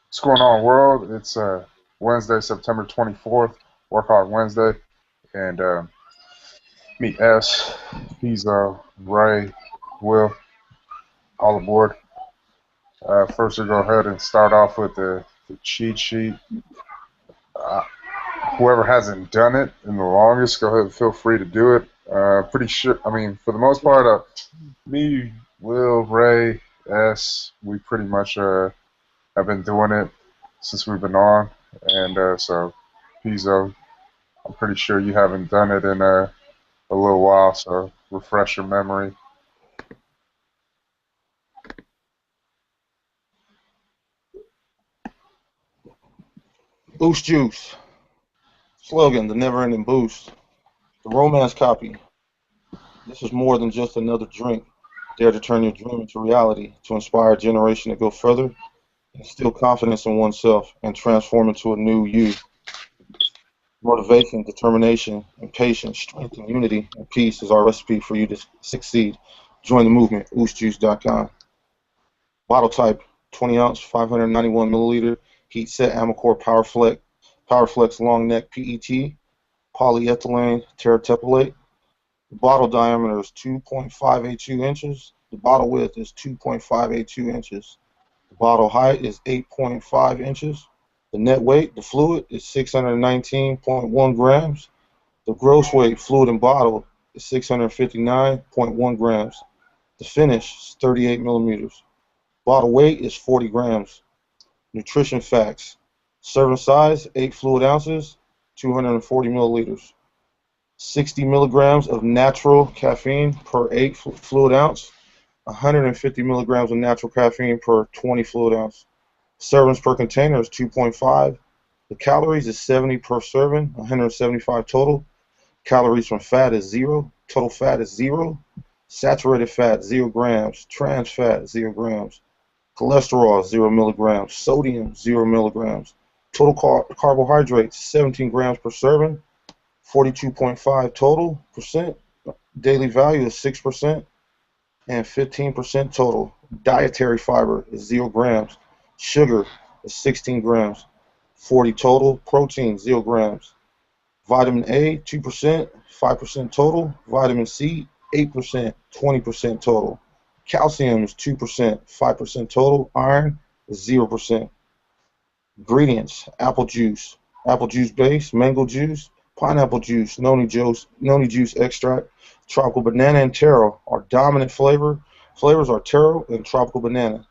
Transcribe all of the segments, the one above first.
What's going on, world? It's Wednesday, September 24th, Workout Wednesday, and meet S. He's Ray, Will, all aboard. First, we'll go ahead and start off with the cheat sheet. Uh, Whoever hasn't done it in the longest, go ahead and feel free to do it. Pretty sure, I mean, for the most part, me, Will, Ray, S, we pretty much have been doing it since we've been on, and so he's I'm pretty sure you haven't done it in a little while, so refresh your memory. Boost Juice. Slogan, the never ending boost. The romance copy. This is more than just another drink. Dare to turn your dream into reality, to inspire a generation to go further, instill confidence in oneself, and transform into a new you. Motivation, determination, and patience, strength, and unity, and peace is our recipe for you to succeed. Join the movement, oostjuice.com. Bottle type, 20 ounce, 591 milliliter, heat set Amacor Powerflex long neck PET, polyethylene terephthalate. The bottle diameter is 2.582 inches. The bottle width is 2.582 inches. The bottle height is 8.5 inches. The net weight, the fluid, is 619.1 grams. The gross weight, fluid and bottle, is 659.1 grams. The finish is 38 millimeters. Bottle weight is 40 grams. Nutrition facts. Serving size, 8 fluid ounces, 240 milliliters. 60 milligrams of natural caffeine per 8 fluid ounce, 150 milligrams of natural caffeine per 20 fluid ounce. Servings per container is 2.5. The calories is 70 per serving, 175 total. Calories from fat is 0. Total fat is 0. Saturated fat, 0 grams. Trans fat, 0 grams. Cholesterol, 0 milligrams. Sodium, 0 milligrams. Total carbohydrates, 17 grams per serving. 42.5 total percent. Daily value is 6% and 15% total. Dietary fiber is 0 grams. Sugar is 16 grams. 40 total. Protein, 0 grams. Vitamin A, 2%, 5% total. Vitamin C, 8%, 20% total. Calcium is 2%, 5% total. Iron is 0%. Ingredients: apple juice base, mango juice, pineapple juice, noni juice extract, tropical banana, and taro. Our dominant flavors are taro and tropical banana.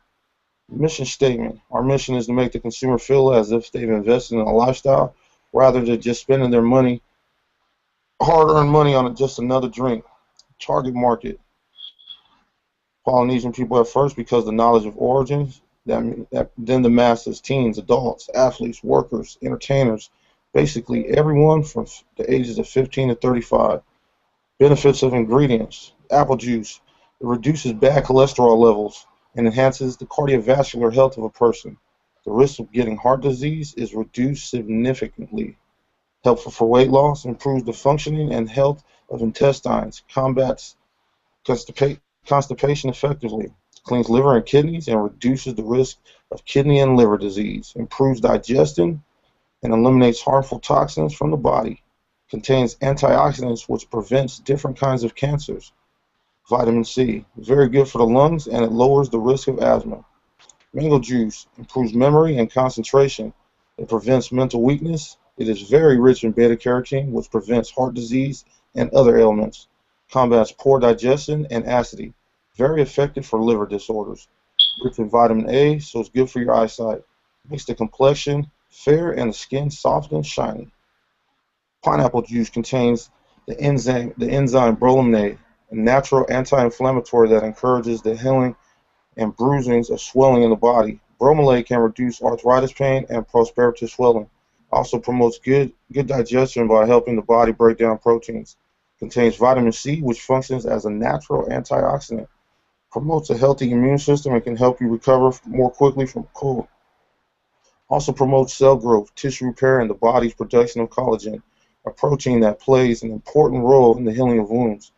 Mission statement: our mission is to make the consumer feel as if they've invested in a lifestyle rather than just spending their money, hard-earned money, on just another drink. Target market: Polynesian people at first because the knowledge of origins, then the masses, teens, adults, athletes, workers, entertainers, basically everyone from the ages of 15 to 35. Benefits of ingredients: apple juice. It reduces bad cholesterol levels and enhances the cardiovascular health of a person. The risk of getting heart disease is reduced significantly. Helpful for weight loss, improves the functioning and health of intestines, combats constipation effectively, cleans liver and kidneys, and reduces the risk of kidney and liver disease, improves digestion, and eliminates harmful toxins from the body. Contains antioxidants which prevents different kinds of cancers. Vitamin C, very good for the lungs, and it lowers the risk of asthma. Mango juice improves memory and concentration. It prevents mental weakness. It is very rich in beta carotene, which prevents heart disease and other ailments. Combats poor digestion and acidity. Very effective for liver disorders. Rich in vitamin A, so it's good for your eyesight. Makes the complexion fair and the skin soft and shiny. Pineapple juice contains the enzyme bromolamine, a natural anti-inflammatory that encourages the healing and bruisings of swelling in the body. Bromelade can reduce arthritis pain and postoperative swelling. Also promotes good digestion by helping the body break down proteins. Contains vitamin C, which functions as a natural antioxidant. Promotes a healthy immune system and can help you recover more quickly from cold. Also promotes cell growth, tissue repair, and the body's production of collagen, a protein that plays an important role in the healing of wounds.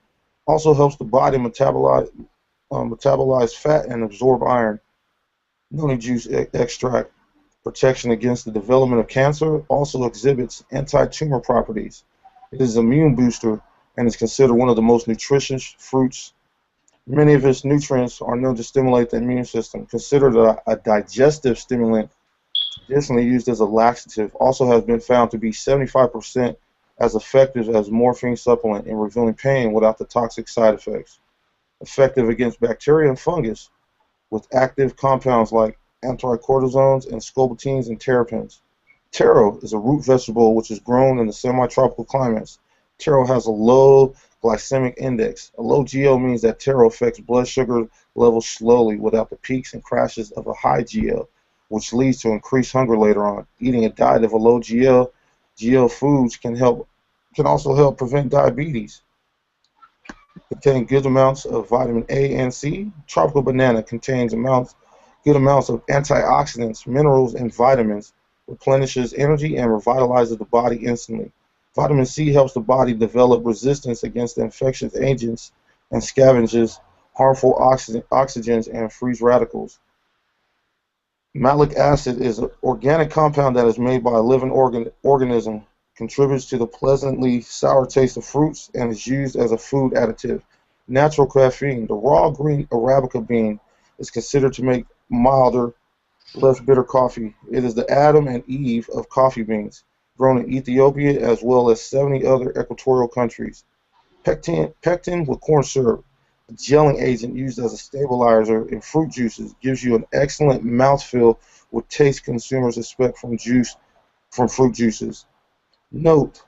Also helps the body metabolize fat and absorb iron. Noni juice extract protection against the development of cancer, also exhibits anti-tumor properties. It is an immune booster and is considered one of the most nutritious fruits. Many of its nutrients are known to stimulate the immune system. Considered a digestive stimulant, traditionally used as a laxative, also has been found to be 75% as effective as morphine supplement in relieving pain without the toxic side effects. Effective against bacteria and fungus with active compounds like anticortisones and scopolamines and terpenes. Taro is a root vegetable which is grown in the semi-tropical climates. Taro has a low glycemic index. A low GL means that taro affects blood sugar levels slowly without the peaks and crashes of a high GL, which leads to increased hunger later on. Eating a diet of a low GL foods can also help prevent diabetes. Contain good amounts of vitamin A and C. Tropical banana contains good amounts of antioxidants, minerals, and vitamins, replenishes energy and revitalizes the body instantly. Vitamin C helps the body develop resistance against infectious agents and scavenges harmful oxygens and frees radicals. Malic acid is an organic compound that is made by a living organism, contributes to the pleasantly sour taste of fruits, and is used as a food additive. Natural caffeine. The raw green Arabica bean is considered to make milder, less bitter coffee. It is the Adam and Eve of coffee beans, grown in Ethiopia as well as 70 other equatorial countries. Pectin with corn syrup, a gelling agent used as a stabilizer in fruit juices, gives you an excellent mouthfeel with taste consumers expect from fruit juices. Note,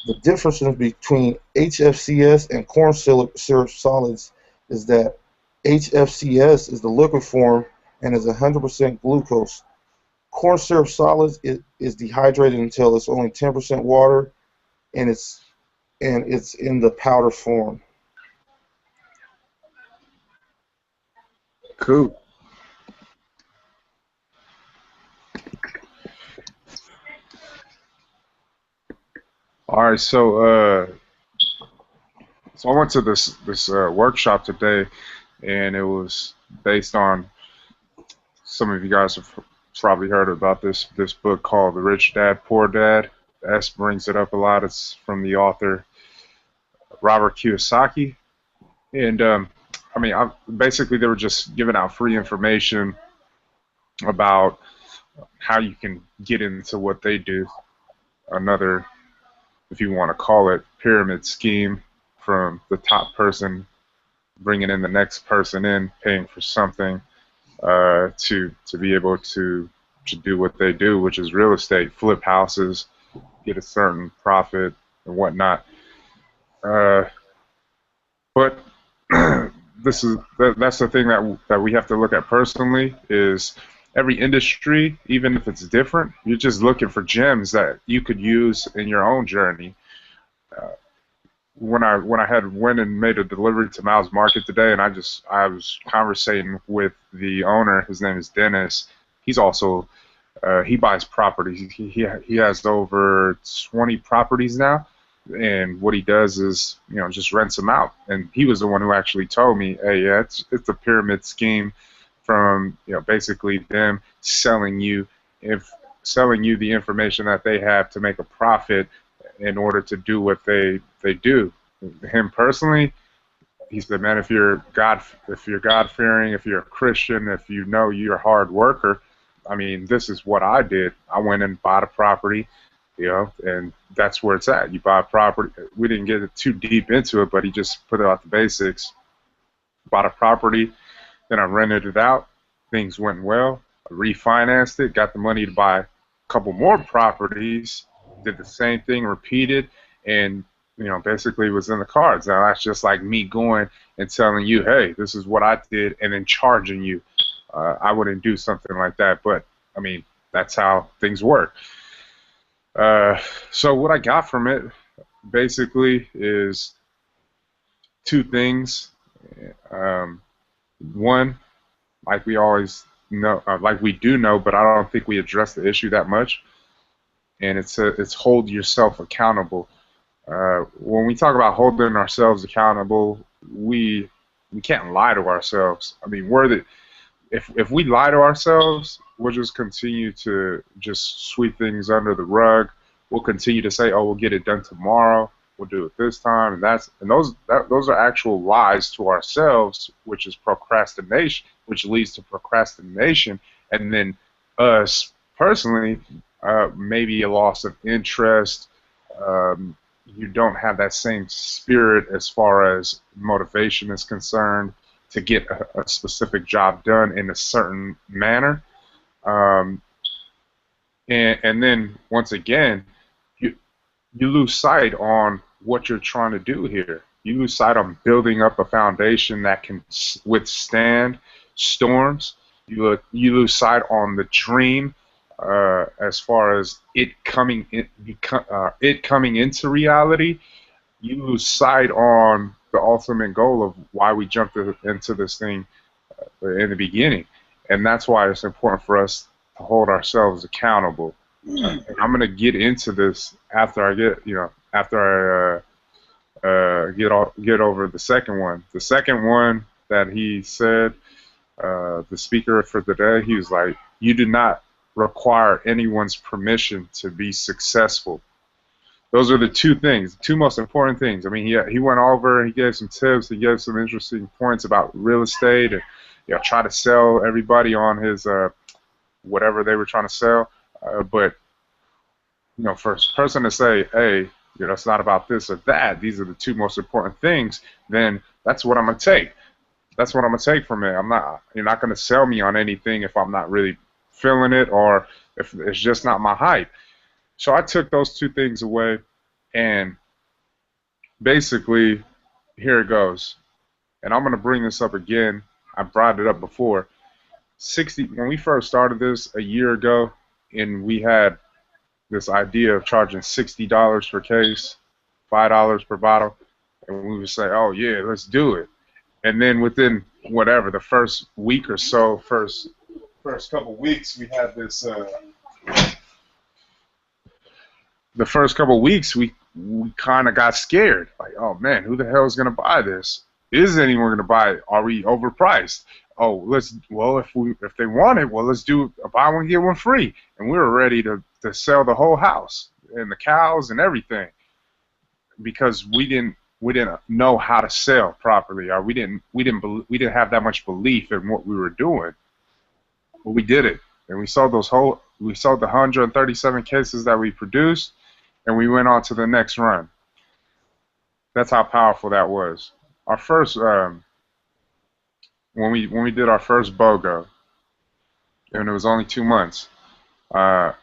the difference between HFCS and corn syrup solids is that HFCS is the liquid form and is 100% glucose. Corn syrup solids is dehydrated until it's only 10% water, and it's in the powder form. Cool. All right, so I went to this workshop today, and it was based on, some of you guys have probably heard about this book called The Rich Dad Poor Dad. S brings it up a lot. It's from the author Robert Kiyosaki, and basically they were just giving out free information about how you can get into what they do. Another, if you want to call it, pyramid scheme, from the top person bringing in the next person in, paying for something to be able to do what they do, which is real estate, flip houses, get a certain profit and whatnot. But that's the thing that we have to look at personally, is every industry, even if it's different, you're just looking for gems that you could use in your own journey. When I had went and made a delivery to Miles Market today, and I was conversating with the owner. His name is Dennis. He's also he buys properties. He has over 20 properties now, and what he does is, just rents them out. And he was the one who actually told me, hey, yeah, it's a pyramid scheme from basically them selling you the information that they have to make a profit in order to do what they do. Him personally, he said, man, if you're God-fearing, if you're a Christian, if you're a hard worker, I mean, this is what I did. I went and bought a property, and that's where it's at. You buy a property. We didn't get too deep into it, but he just put out the basics. Bought a property, then I rented it out. Things went well. I refinanced it, got the money to buy a couple more properties, did the same thing, repeated, and basically it was in the cards. Now that's just like me going and telling you, hey, this is what I did, and then charging you. I wouldn't do something like that, but I mean, that's how things work. So what I got from it basically is two things. One, like we always know, like we do know, but I don't think we address the issue that much, and it's hold yourself accountable. When we talk about holding ourselves accountable, we can't lie to ourselves. I mean, if we lie to ourselves, we'll just continue to just sweep things under the rug. We'll continue to say, "Oh, we'll get it done tomorrow. We'll do it this time," and those are actual lies to ourselves, which is procrastination, which leads to procrastination, and then us personally, maybe a loss of interest. Um, you don't have that same spirit as far as motivation is concerned to get a specific job done in a certain manner. Um, and then once again, you you lose sight on what you're trying to do here. You lose sight on building up a foundation that can withstand storms. You lose sight on the dream as far as it coming into reality. You lose sight on the ultimate goal of why we jumped into this thing in the beginning, and that's why it's important for us to hold ourselves accountable. And I'm gonna get into this after I get over the second one. The second one that he said, the speaker for the day, he was like, "You do not require anyone's permission to be successful." Those are the two things, two most important things. I mean, he went over, he gave some tips, he gave some interesting points about real estate, and try to sell everybody on his whatever they were trying to sell. But for a person to say, "Hey, it's not about this or that. These are the two most important things," then that's what I'm gonna take. That's what I'm gonna take from it. You're not gonna sell me on anything if I'm not really feeling it or if it's just not my hype. So I took those two things away, and basically, here it goes. And I'm going to bring this up again. I brought it up before. When we first started this a year ago, and we had this idea of charging $60 per case, $5 per bottle, and we would say, "Oh yeah, let's do it." And then within whatever the first week or so, first couple weeks, we had this. The first couple of weeks, we kind of got scared. Like, oh man, who the hell is gonna buy this? Is anyone gonna buy it? Are we overpriced? Oh, if they want it, well, let's do a buy one get one free. And we were ready to sell the whole house and the cows and everything because we didn't know how to sell properly, or we didn't have that much belief in what we were doing. But we did it, and we sold the 137 cases that we produced, and we went on to the next run. That's how powerful that was. Our first, when we did our first BOGO, and it was only 2 months, and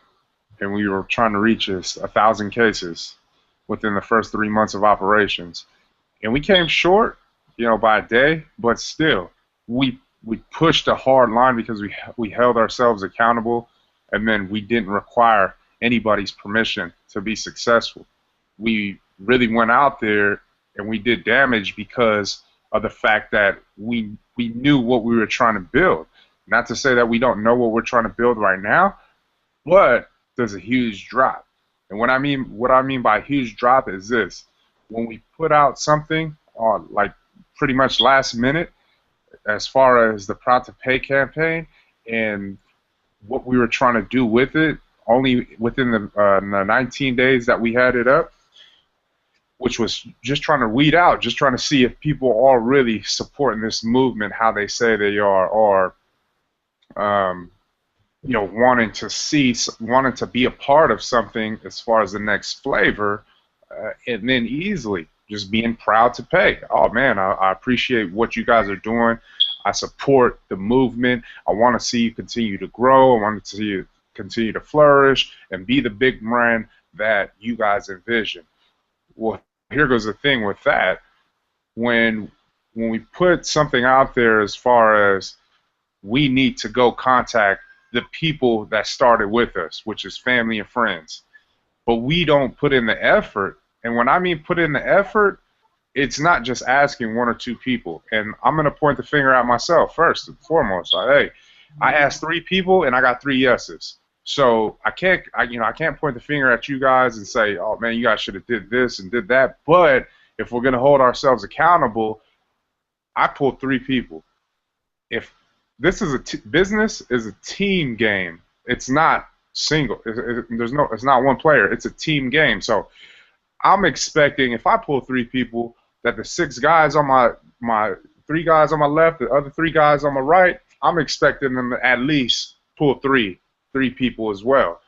we were trying to reach 1,000 cases within the first 3 months of operations, and we came short, by a day, but still, we pushed a hard line because we held ourselves accountable, and then we didn't require anybody's permission to be successful. We really went out there and we did damage because of the fact that we knew what we were trying to build. Not to say that we don't know what we're trying to build right now, but there's a huge drop. And what I mean by huge drop is this: when we put out something on like pretty much last minute, as far as the Proud to Pay campaign and what we were trying to do with it, only within the 19 days that we had it up, which was just trying to weed out, just trying to see if people are really supporting this movement how they say they are, or wanting to be a part of something as far as the next flavor, and then easily just being proud to pay. Oh man, I appreciate what you guys are doing. I support the movement. I want to see you continue to grow. I want to see you continue to flourish and be the big brand that you guys envision. Well, here goes the thing with that. When we put something out there as far as we need to go contact the people that started with us, which is family and friends, but we don't put in the effort. And when I mean put in the effort, it's not just asking one or two people. And I'm going to point the finger at myself first and foremost. Like, hey, I asked 3 people and I got 3 yeses. So I can't point the finger at you guys and say, oh man, you guys should have did this and did that. But if we're going to hold ourselves accountable, I pulled 3 people. If this is business is a team game. It's not single. It's not one player. It's a team game. So I'm expecting if I pull three people, that the six guys on my three guys on my left, the other three guys on my right, I'm expecting them to at least pull three people as well.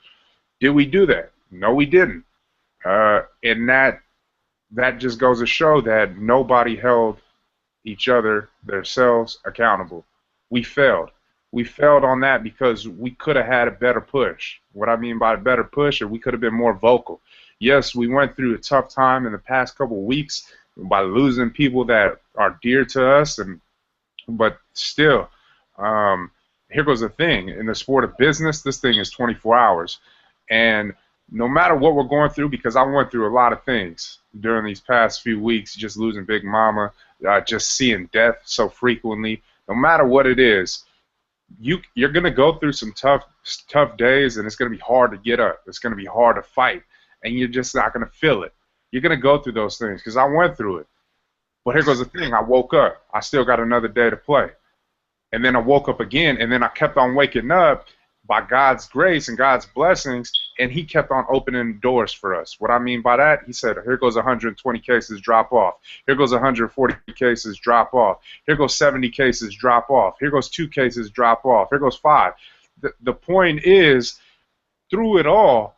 Did we do that? No, we didn't. And that just goes to show that nobody held each other, themselves accountable. We failed. We failed on that because we could have had a better push. What I mean by a better push, or we could have been more vocal. Yes, we went through a tough time in the past couple of weeks by losing people that are dear to us, but still, here goes the thing. In the sport of business, this thing is 24 hours. And no matter what we're going through, because I went through a lot of things during these past few weeks, just losing Big Mama, just seeing death so frequently, no matter what it is, you're going to go through some tough days, and it's going to be hard to get up. It's going to be hard to fight, and you're just not going to feel it. You're going to go through those things because I went through it. But here goes the thing. I woke up. I still got another day to play. And then I woke up again, and then I kept on waking up by God's grace and God's blessings, and he kept on opening doors for us. What I mean by that, he said, here goes 120 cases, drop off. Here goes 140 cases, drop off. Here goes 70 cases, drop off. Here goes 2 cases, drop off. Here goes 5. The point is, through it all,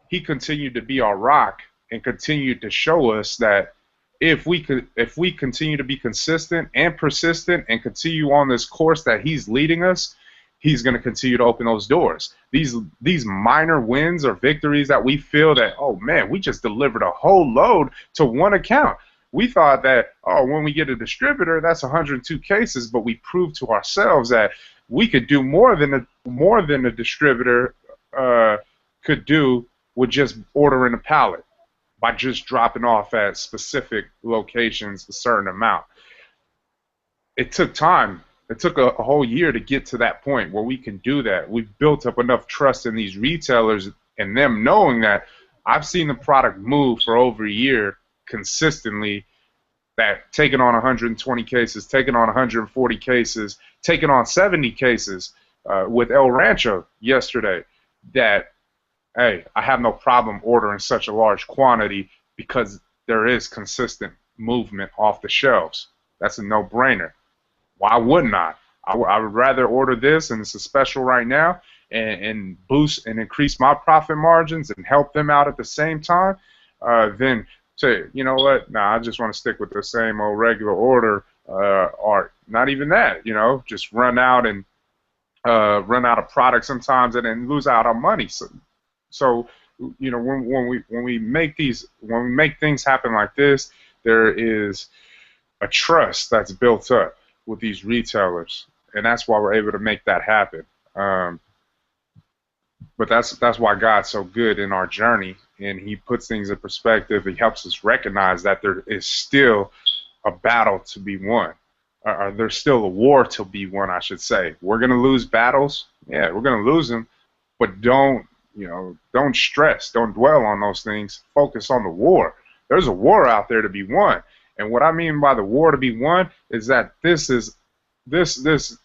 he continued to be our rock and continued to show us that if we continue to be consistent and persistent and continue on this course that he's leading us, he's going to continue to open those doors. These minor wins or victories that we feel that, oh man, we just delivered a whole load to one account. We thought that, oh, when we get a distributor, that's 102 cases, but we proved to ourselves that we could do more than a distributor could do with just ordering a pallet, by just dropping off at specific locations a certain amount. It took time. It took a whole year to get to that point where we can do that. We've built up enough trust in these retailers and them knowing that I've seen the product move for over a year consistently, that taking on 120 cases, taking on 140 cases, taking on 70 cases with El Rancho yesterday, that hey, I have no problem ordering such a large quantity because there is consistent movement off the shelves. That's a no-brainer. Why wouldn't I? I would rather order this, and it's a special right now, and boost and increase my profit margins and help them out at the same time, than to, you know what, nah, I just want to stick with the same old regular order, or not even that, just run out of product sometimes and then lose out on money. So, when we make things happen like this, there is a trust that's built up with these retailers, and that's why we're able to make that happen. But that's why God's so good in our journey, and he puts things in perspective. He helps us recognize that there is still a battle to be won. There's still a war to be won, I should say. We're going to lose battles. Yeah, we're going to lose them, but don't stress. Don't dwell on those things. Focus on the war. There's a war out there to be won. And what I mean by the war to be won is that this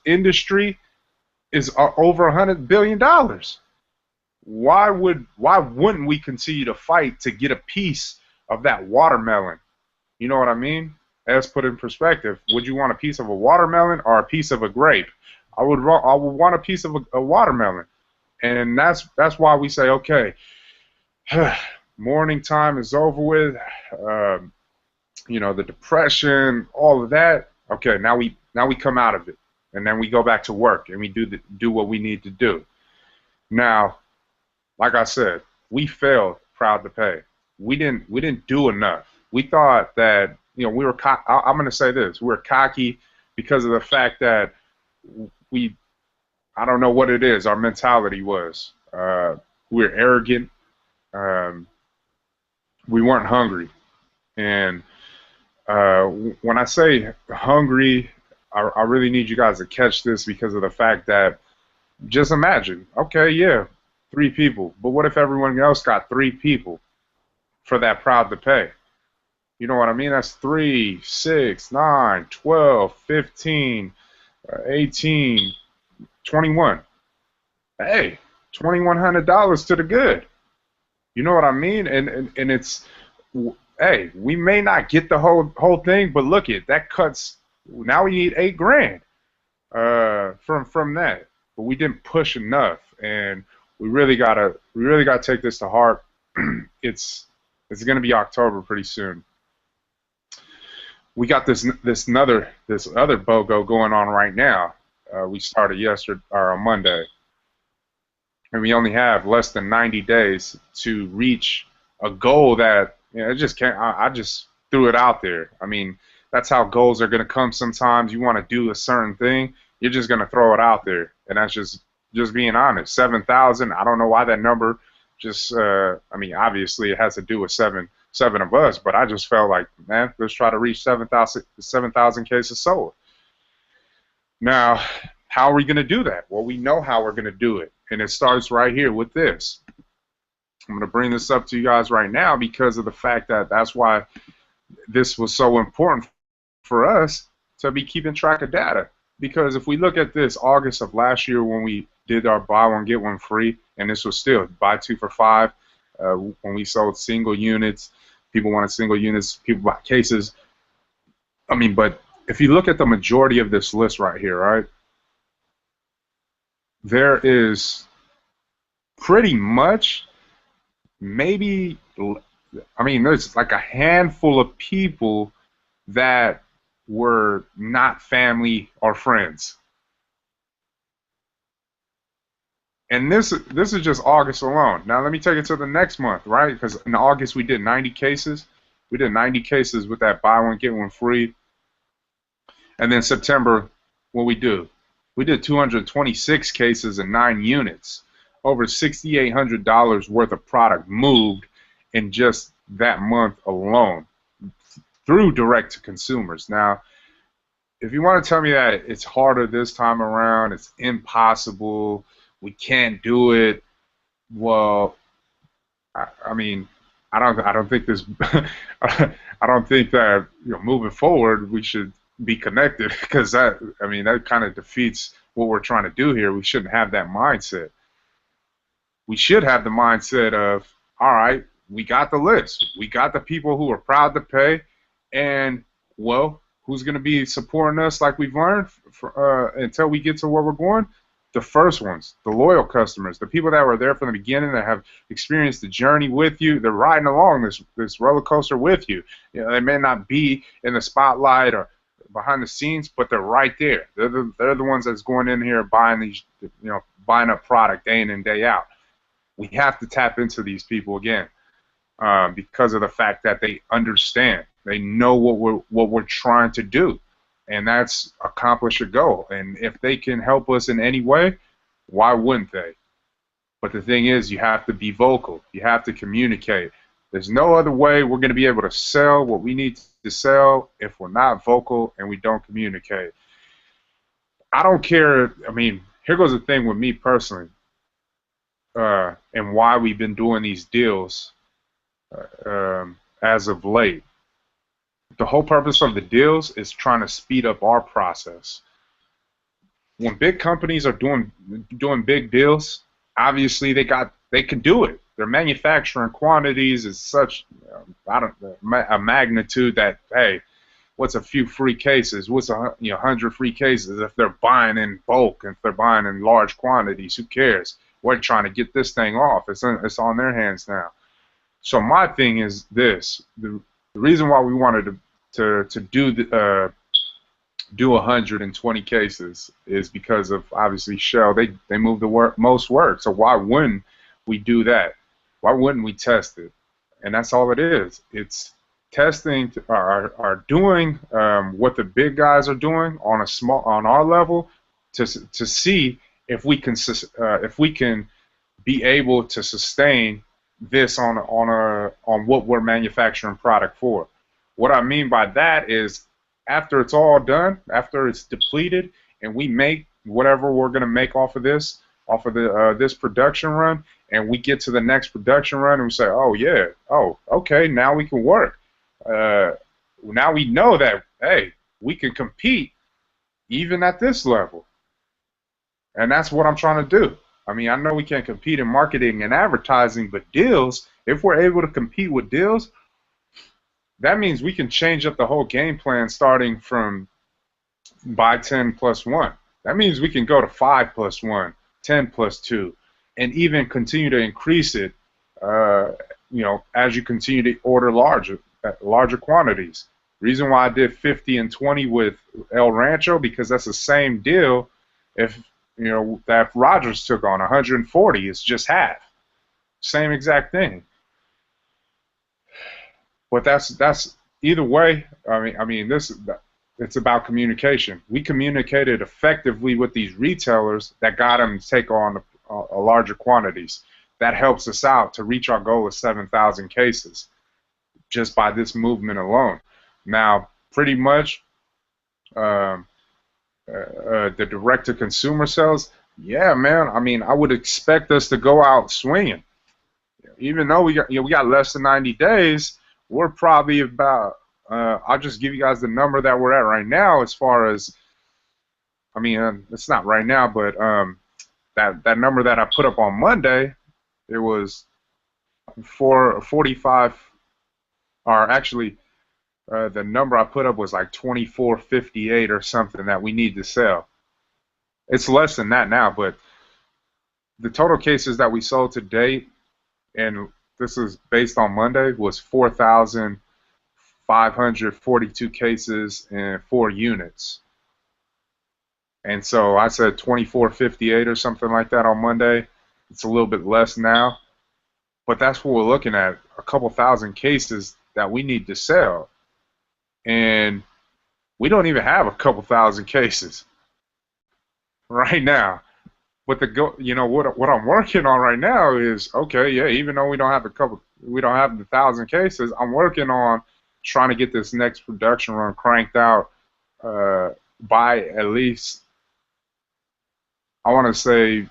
industry is over $100 billion. Why wouldn't we continue to fight to get a piece of that watermelon? You know what I mean? As put in perspective, would you want a piece of a watermelon or a piece of a grape? I would want a piece of a watermelon. And that's why we say, okay, morning time is over with. The depression, all of that. Okay, now we come out of it, and then we go back to work and we do what we need to do. Now, like I said, we failed. Proud to pay. We didn't do enough. We thought that we were. I'm going to say this: we were cocky because of the fact that I don't know what it is. Our mentality was. We were arrogant. We weren't hungry. And when I say hungry, I really need you guys to catch this because of the fact that just imagine, okay, yeah, 3 people. But what if everyone else got 3 people for that proud to pay? You know what I mean? That's 3, 6, 9, 12, 15, 18. 21. Hey, $2,100 to the good. You know what I mean? And it's, hey, we may not get the whole thing, but look it, that cuts. Now we need 8 grand from that, but we didn't push enough, and we really gotta take this to heart. it's it's gonna be October pretty soon. We got this other BOGO going on right now. We started yesterday or on Monday, and we only have less than 90 days to reach a goal that, it just can't. I just threw it out there. I mean, that's how goals are going to come. Sometimes you want to do a certain thing, you're just going to throw it out there, and that's just being honest. 7,000. I don't know why that number. Just I mean, obviously it has to do with seven of us, but I just felt like, man, let's try to reach 7,000 cases sold. Now, how are we going to do that? Well, we know how we're going to do it, and it starts right here with this. I'm going to bring this up to you guys right now because of the fact that that's why this was so important for us to be keeping track of data. Because if we look at this August of last year when we did our buy one get one free, and this was still buy 2 for 5, when we sold single units, people wanted single units, people bought cases. I mean, but if you look at the majority of this list right here, right, there is pretty much maybe, I mean, there's like a handful of people that were not family or friends. And this is just August alone. Now let me take it to the next month, right? Because in August we did 90 cases. We did 90 cases with that buy one get one free. And then September, what we do? We did 226 cases and 9 units. Over $6,800 worth of product moved in just that month alone through direct to consumers. Now, if you want to tell me that it's harder this time around, it's impossible, we can't do it, well, I mean, I don't think this. I don't think that, moving forward we should be connected, because that kind of defeats what we're trying to do here. We shouldn't have that mindset. We should have the mindset of, all right, we got the list, we got the people who are proud to pay, and well, who's going to be supporting us like we've learned until we get to where we're going? The first ones, the loyal customers, the people that were there from the beginning, that have experienced the journey with you. They're riding along this roller coaster with you. They may not be in the spotlight or behind the scenes, but they're right there. They're the ones that's going in here buying these, buying up product day in and day out. We have to tap into these people again, because of the fact that they understand. They know what we're trying to do, and that's accomplish a goal. And if they can help us in any way, why wouldn't they? But the thing is, you have to be vocal. You have to communicate. There's no other way we're going to be able to sell what we need to sell if we're not vocal and we don't communicate. I don't care. I mean, here goes the thing with me personally, and why we've been doing these deals as of late. The whole purpose of the deals is trying to speed up our process. When big companies are doing big deals, obviously they can do it. Their manufacturing quantities is such a magnitude that, hey, what's a few free cases? What's 100 free cases if they're buying in bulk? If they're buying in large quantities, who cares? We're trying to get this thing off. It's on their hands now. So my thing is this: the reason why we wanted to do 120 cases is because of, obviously, Shell. They move the most work. So why wouldn't we do that? Why wouldn't we test it? And that's all it is. It's testing, are doing what the big guys are doing on our level, to see if we can be able to sustain this on what we're manufacturing product for. What I mean by that is, after it's all done, after it's depleted, and we make whatever we're going to make off of this production run, and we get to the next production run and we say, oh yeah, oh okay, now we can work. Now we know that, hey, we can compete even at this level. And that's what I'm trying to do. I mean, I know we can't compete in marketing and advertising, but deals, if we're able to compete with deals, that means we can change up the whole game plan starting from buy 10 plus 1. That means we can go to 5 plus 1, 10 plus 2, and even continue to increase it, uh, as you continue to order larger quantities. Reason why I did 50 and 20 with El Rancho, because that's the same deal if that Rogers took on 140, it's just half. Same exact thing. But that's either way. I mean, this it's about communication. We communicated effectively with these retailers that got them to take on a larger quantities. That helps us out to reach our goal of 7,000 cases just by this movement alone. Now, pretty much um, the direct-to-consumer sales, yeah, man. I mean, I would expect us to go out swinging. Even though we got less than 90 days, we're probably about. I'll just give you guys the number that we're at right now. As far as, I mean, it's not right now, but that number that I put up on Monday, it was 445, or actually, the number I put up was like 2458 or something that we need to sell. It's less than that now, but the total cases that we sold to date, and this is based on Monday, was 4,542 cases and 4 units. And so I said 2458 or something like that on Monday. It's a little bit less now, but that's what we're looking at, a couple thousand cases that we need to sell. And we don't even have a couple thousand cases right now. But what I'm working on right now is, okay, yeah, even though we don't have the 1,000 cases, I'm working on trying to get this next production run cranked out by at least, I want to say,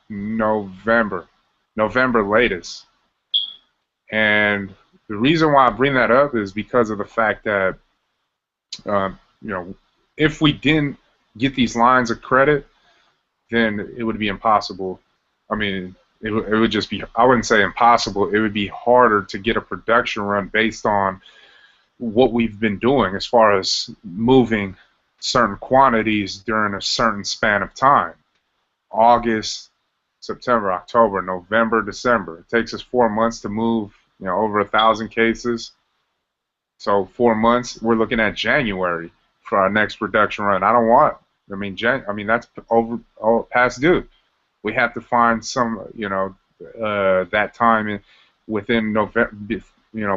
November latest. And the reason why I bring that up is because of the fact that if we didn't get these lines of credit, then it would be impossible. I mean, it would just be, I wouldn't say impossible, it would be harder to get a production run based on what we've been doing as far as moving certain quantities during a certain span of time. August, September, October, November, December. It takes us 4 months to move, over 1,000 cases. So 4 months, we're looking at January for our next production run. That's past due. We have to find some, that time within November,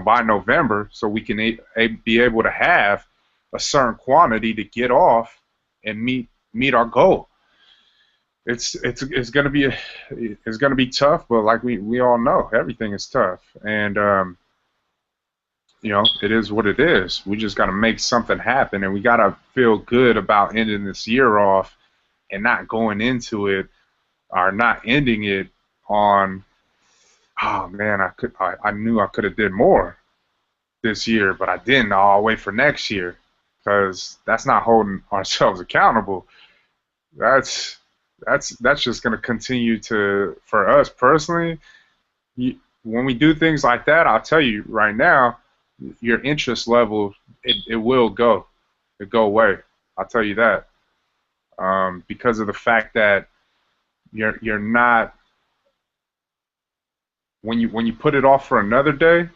by November, so we can be able to have a certain quantity to get off and meet our goal. It's gonna be tough, but like we all know, everything is tough, and it is what it is. We just got to make something happen, and we got to feel good about ending this year off and not going into it or not ending it on, oh man, I knew I could have did more this year, but I didn't. I'll wait for next year, because that's not holding ourselves accountable. That's just going to continue to, for us personally, when we do things like that, I'll tell you right now, your interest level, it will go away. I'll tell you that, because of the fact that you're not, when you put it off for another day,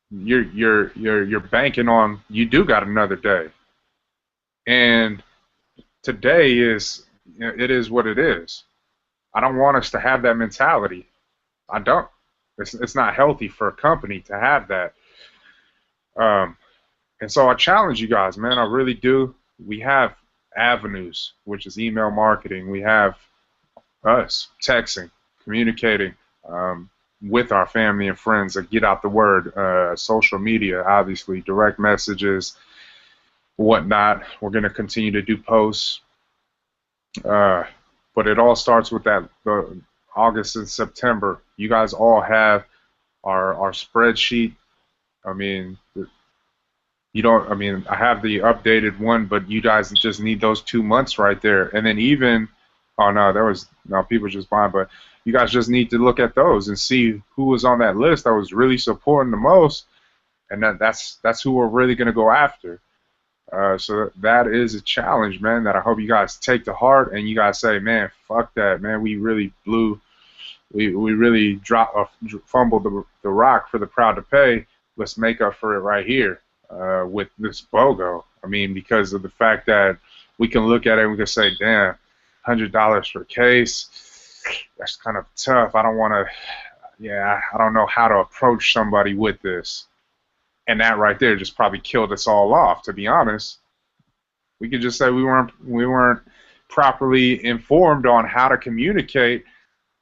you're banking on, you do got another day, and today is, it is what it is. I don't want us to have that mentality. I don't. It's not healthy for a company to have that. And so I challenge you guys, man. I really do. We have avenues, which is email marketing. We have us texting, communicating with our family and friends that get out the word. Social media, obviously, direct messages, whatnot. We're going to continue to do posts. But it all starts with that August and September. You guys all have our spreadsheet. I mean, I have the updated one, but you guys just need those 2 months right there. And then even Oh no, there was no people just buying, but you guys just need to look at those and see who was on that list that was really supporting the most, and that's who we're really gonna go after. So that is a challenge, man. That I hope you guys take to heart, and you guys say, man, fuck that, man. We really blew, we really fumbled the rock for the Proud to Pay. Let's make up for it right here with this BOGO. I mean, because of the fact that we can look at it and we can say, damn, $100 per case. That's kind of tough. I don't want to. Yeah, I don't know how to approach somebody with this. And that right there just probably killed us all off, to be honest. We could just say we weren't properly informed on how to communicate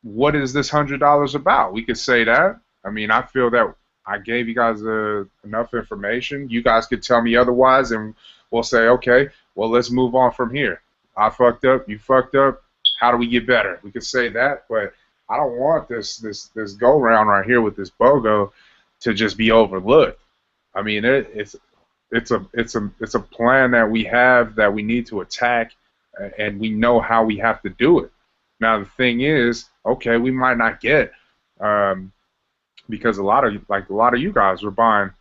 what is this $100 about. We could say that. I mean, I feel that I gave you guys enough information. You guys could tell me otherwise, and we'll say, okay, well, let's move on from here. I fucked up, you fucked up. How do we get better? We could say that, but I don't want this go round right here with this BOGO to just be overlooked. I mean, it's a plan that we have that we need to attack, and we know how we have to do it. Now the thing is, okay, we might not get because a lot of you guys were buying.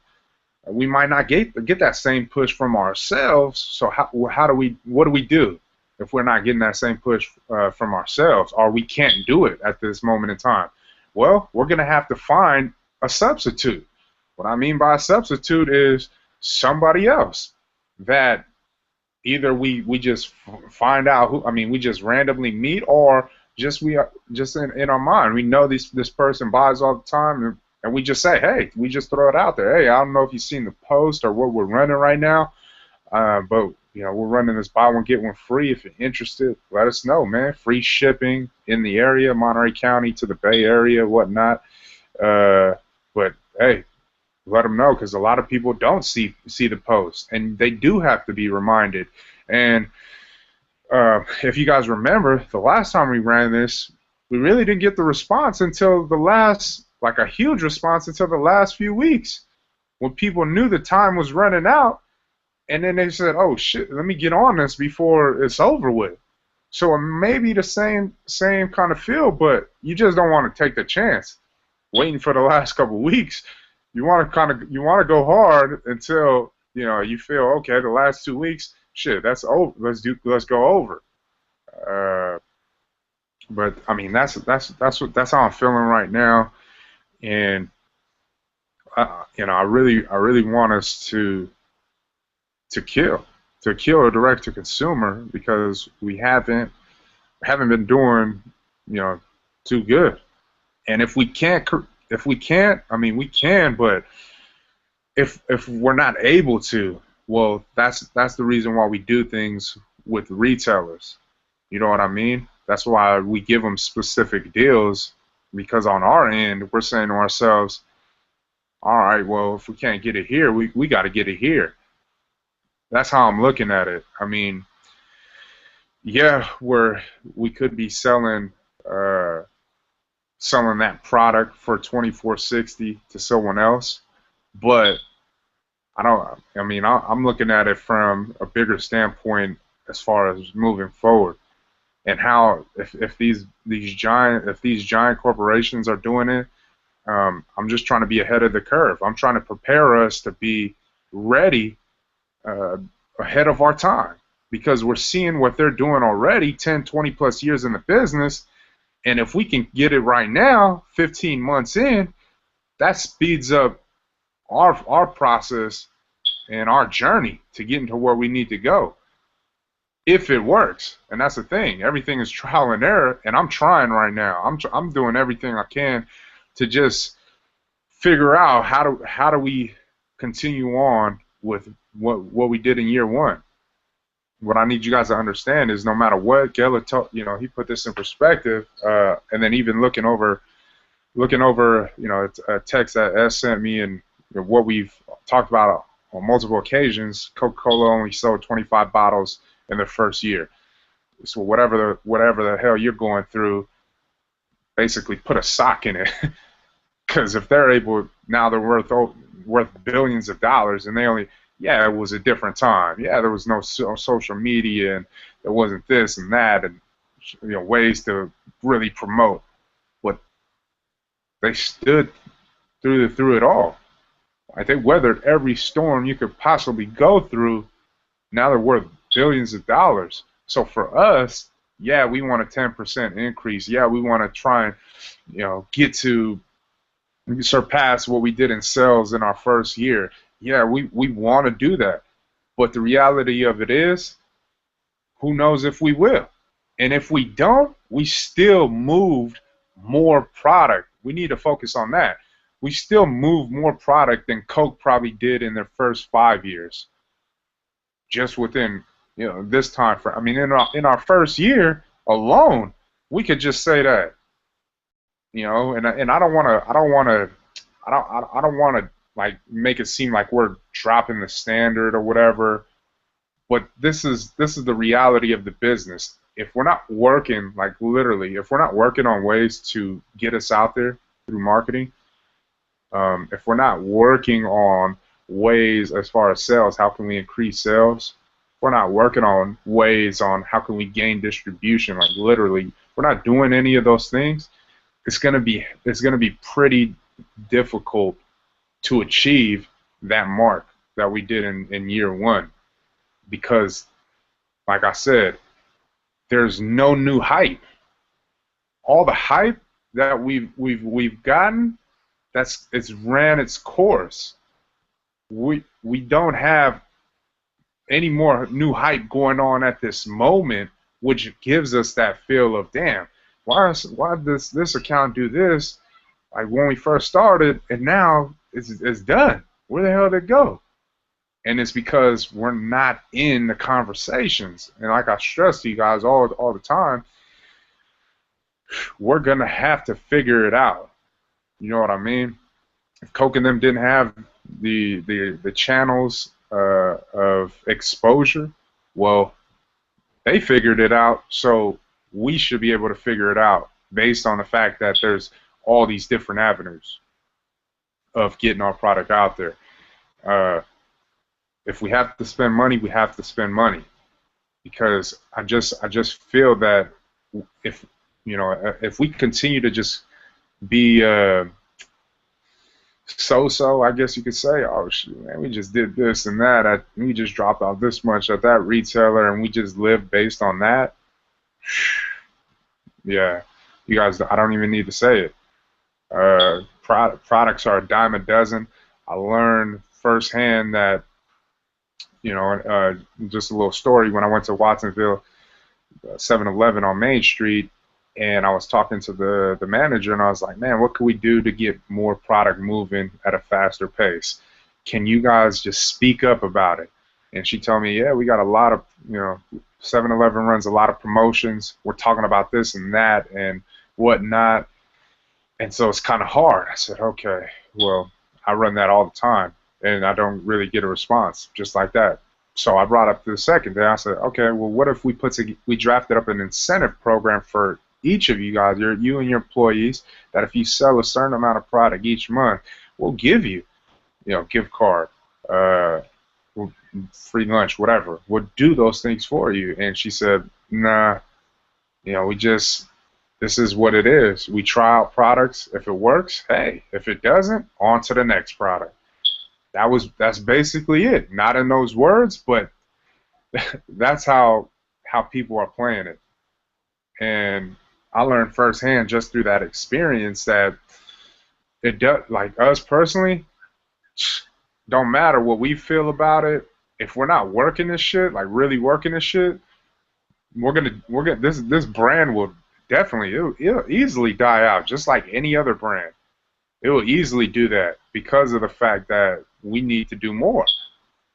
We might not get that same push from ourselves. So what do we do if we're not getting that same push from ourselves, or we can't do it at this moment in time? Well, we're gonna have to find a substitute. What I mean by a substitute is somebody else that either we just find out who. I mean, we just randomly meet, or just in our mind we know this person buys all the time, and we just say, hey, we just throw it out there. Hey, I don't know if you've seen the post or what we're running right now, but we're running this buy one get one free. If you're interested, let us know, man. Free shipping in the area, Monterey County to the Bay Area, whatnot. But hey, let them know, because a lot of people don't see the post, and they do have to be reminded. And if you guys remember, the last time we ran this, we really didn't get the response until the last, like a huge response until the last few weeks, when people knew the time was running out, and then they said, oh shit, let me get on this before it's over with. So it may be the same kind of feel, but you just don't want to take the chance waiting for the last couple of weeks. You want to go hard until you feel okay. The last 2 weeks, shit, that's over. Let's go over. But I mean, that's how I'm feeling right now, and I really want us to kill a direct to consumer, because we haven't been doing too good. And if we can't, I mean, we can, but if we're not able to, well, that's the reason why we do things with retailers. You know what I mean? That's why we give them specific deals, because on our end, we're saying to ourselves, all right, well, if we can't get it here, we got to get it here. That's how I'm looking at it. I mean, yeah, we could be selling that product for $24.60 to someone else, but I'm looking at it from a bigger standpoint as far as moving forward, and how if these giant corporations are doing it, I'm just trying to be ahead of the curve. I'm trying to prepare us to be ready ahead of our time, because we're seeing what they're doing already 10, 20 plus years in the business. And if we can get it right now, 15 months in, that speeds up our process and our journey to getting to where we need to go, if it works. And that's the thing. Everything is trial and error, and I'm trying right now. I'm doing everything I can to just figure out how do we continue on with what we did in year one. What I need you guys to understand is, no matter what Geller told, he put this in perspective, and then even looking over, a text that S sent me, and what we've talked about on multiple occasions. Coca-Cola only sold 25 bottles in their first year. So whatever the hell you're going through, basically put a sock in it, because if they're able, now they're worth billions of dollars, and they only. Yeah, it was a different time. Yeah, there was no social media, and there wasn't this and that, and ways to really promote. But they stood through it all. Like they weathered every storm you could possibly go through. Now they're worth billions of dollars. So for us, yeah, we want a 10% increase. Yeah, we want to try and get to surpass what we did in sales in our first year. Yeah, we want to do that. But the reality of it is, who knows if we will? And if we don't, we still moved more product. We need to focus on that. We still moved more product than Coke probably did in their first 5 years, just within this time frame. I mean, in our first year alone, we could just say that, and I don't want to like make it seem like we're dropping the standard or whatever. But this is the reality of the business. If we're not working, like literally, if we're not working on ways to get us out there through marketing, if we're not working on ways as far as sales, how can we increase sales? If we're not working on ways on how can we gain distribution, like literally, we're not doing any of those things, it's gonna be pretty difficult to achieve that mark that we did in year one. Because, like I said, there's no new hype. All the hype that we've gotten, it's ran its course. We don't have any more new hype going on at this moment, which gives us that feel of, damn, why does this account do this? Like when we first started, and now it's done. Where the hell did it go? And it's because we're not in the conversations. And like I stress to you guys all the time, we're going to have to figure it out. You know what I mean? If Coke and them didn't have the channels of exposure, well, they figured it out, so we should be able to figure it out based on the fact that there's all these different avenues of getting our product out there. If we have to spend money, we have to spend money, because I just feel that if we continue to just be so-so, I guess you could say, oh shoot, man, we just did this and that, we just dropped out this much at that retailer, and we just live based on that. Yeah, you guys, I don't even need to say it. Products are a dime a dozen. I learned firsthand that, just a little story, when I went to Watsonville 7-Eleven on Main Street, and I was talking to the manager, and I was like, man, what can we do to get more product moving at a faster pace? Can you guys just speak up about it? And she told me, yeah, we got a lot of, 7-Eleven runs a lot of promotions. We're talking about this and that and whatnot. And so it's kind of hard. I said, okay, well, I run that all the time, and I don't really get a response just like that. So I brought up the second day. I said, okay, well, what if we drafted up an incentive program for each of you guys, you and your employees, that if you sell a certain amount of product each month, we'll give you, gift card, free lunch, whatever. We'll do those things for you. And she said, nah, this is what it is. We try out products. If it works, hey. If it doesn't, on to the next product. That's basically it. Not in those words, but that's how people are playing it. And I learned firsthand just through that experience that it does, like us personally, don't matter what we feel about it. If we're not working this shit, like really working this shit, we're gonna this brand will definitely it'll easily die out, just like any other brand. It will easily do that because of the fact that we need to do more.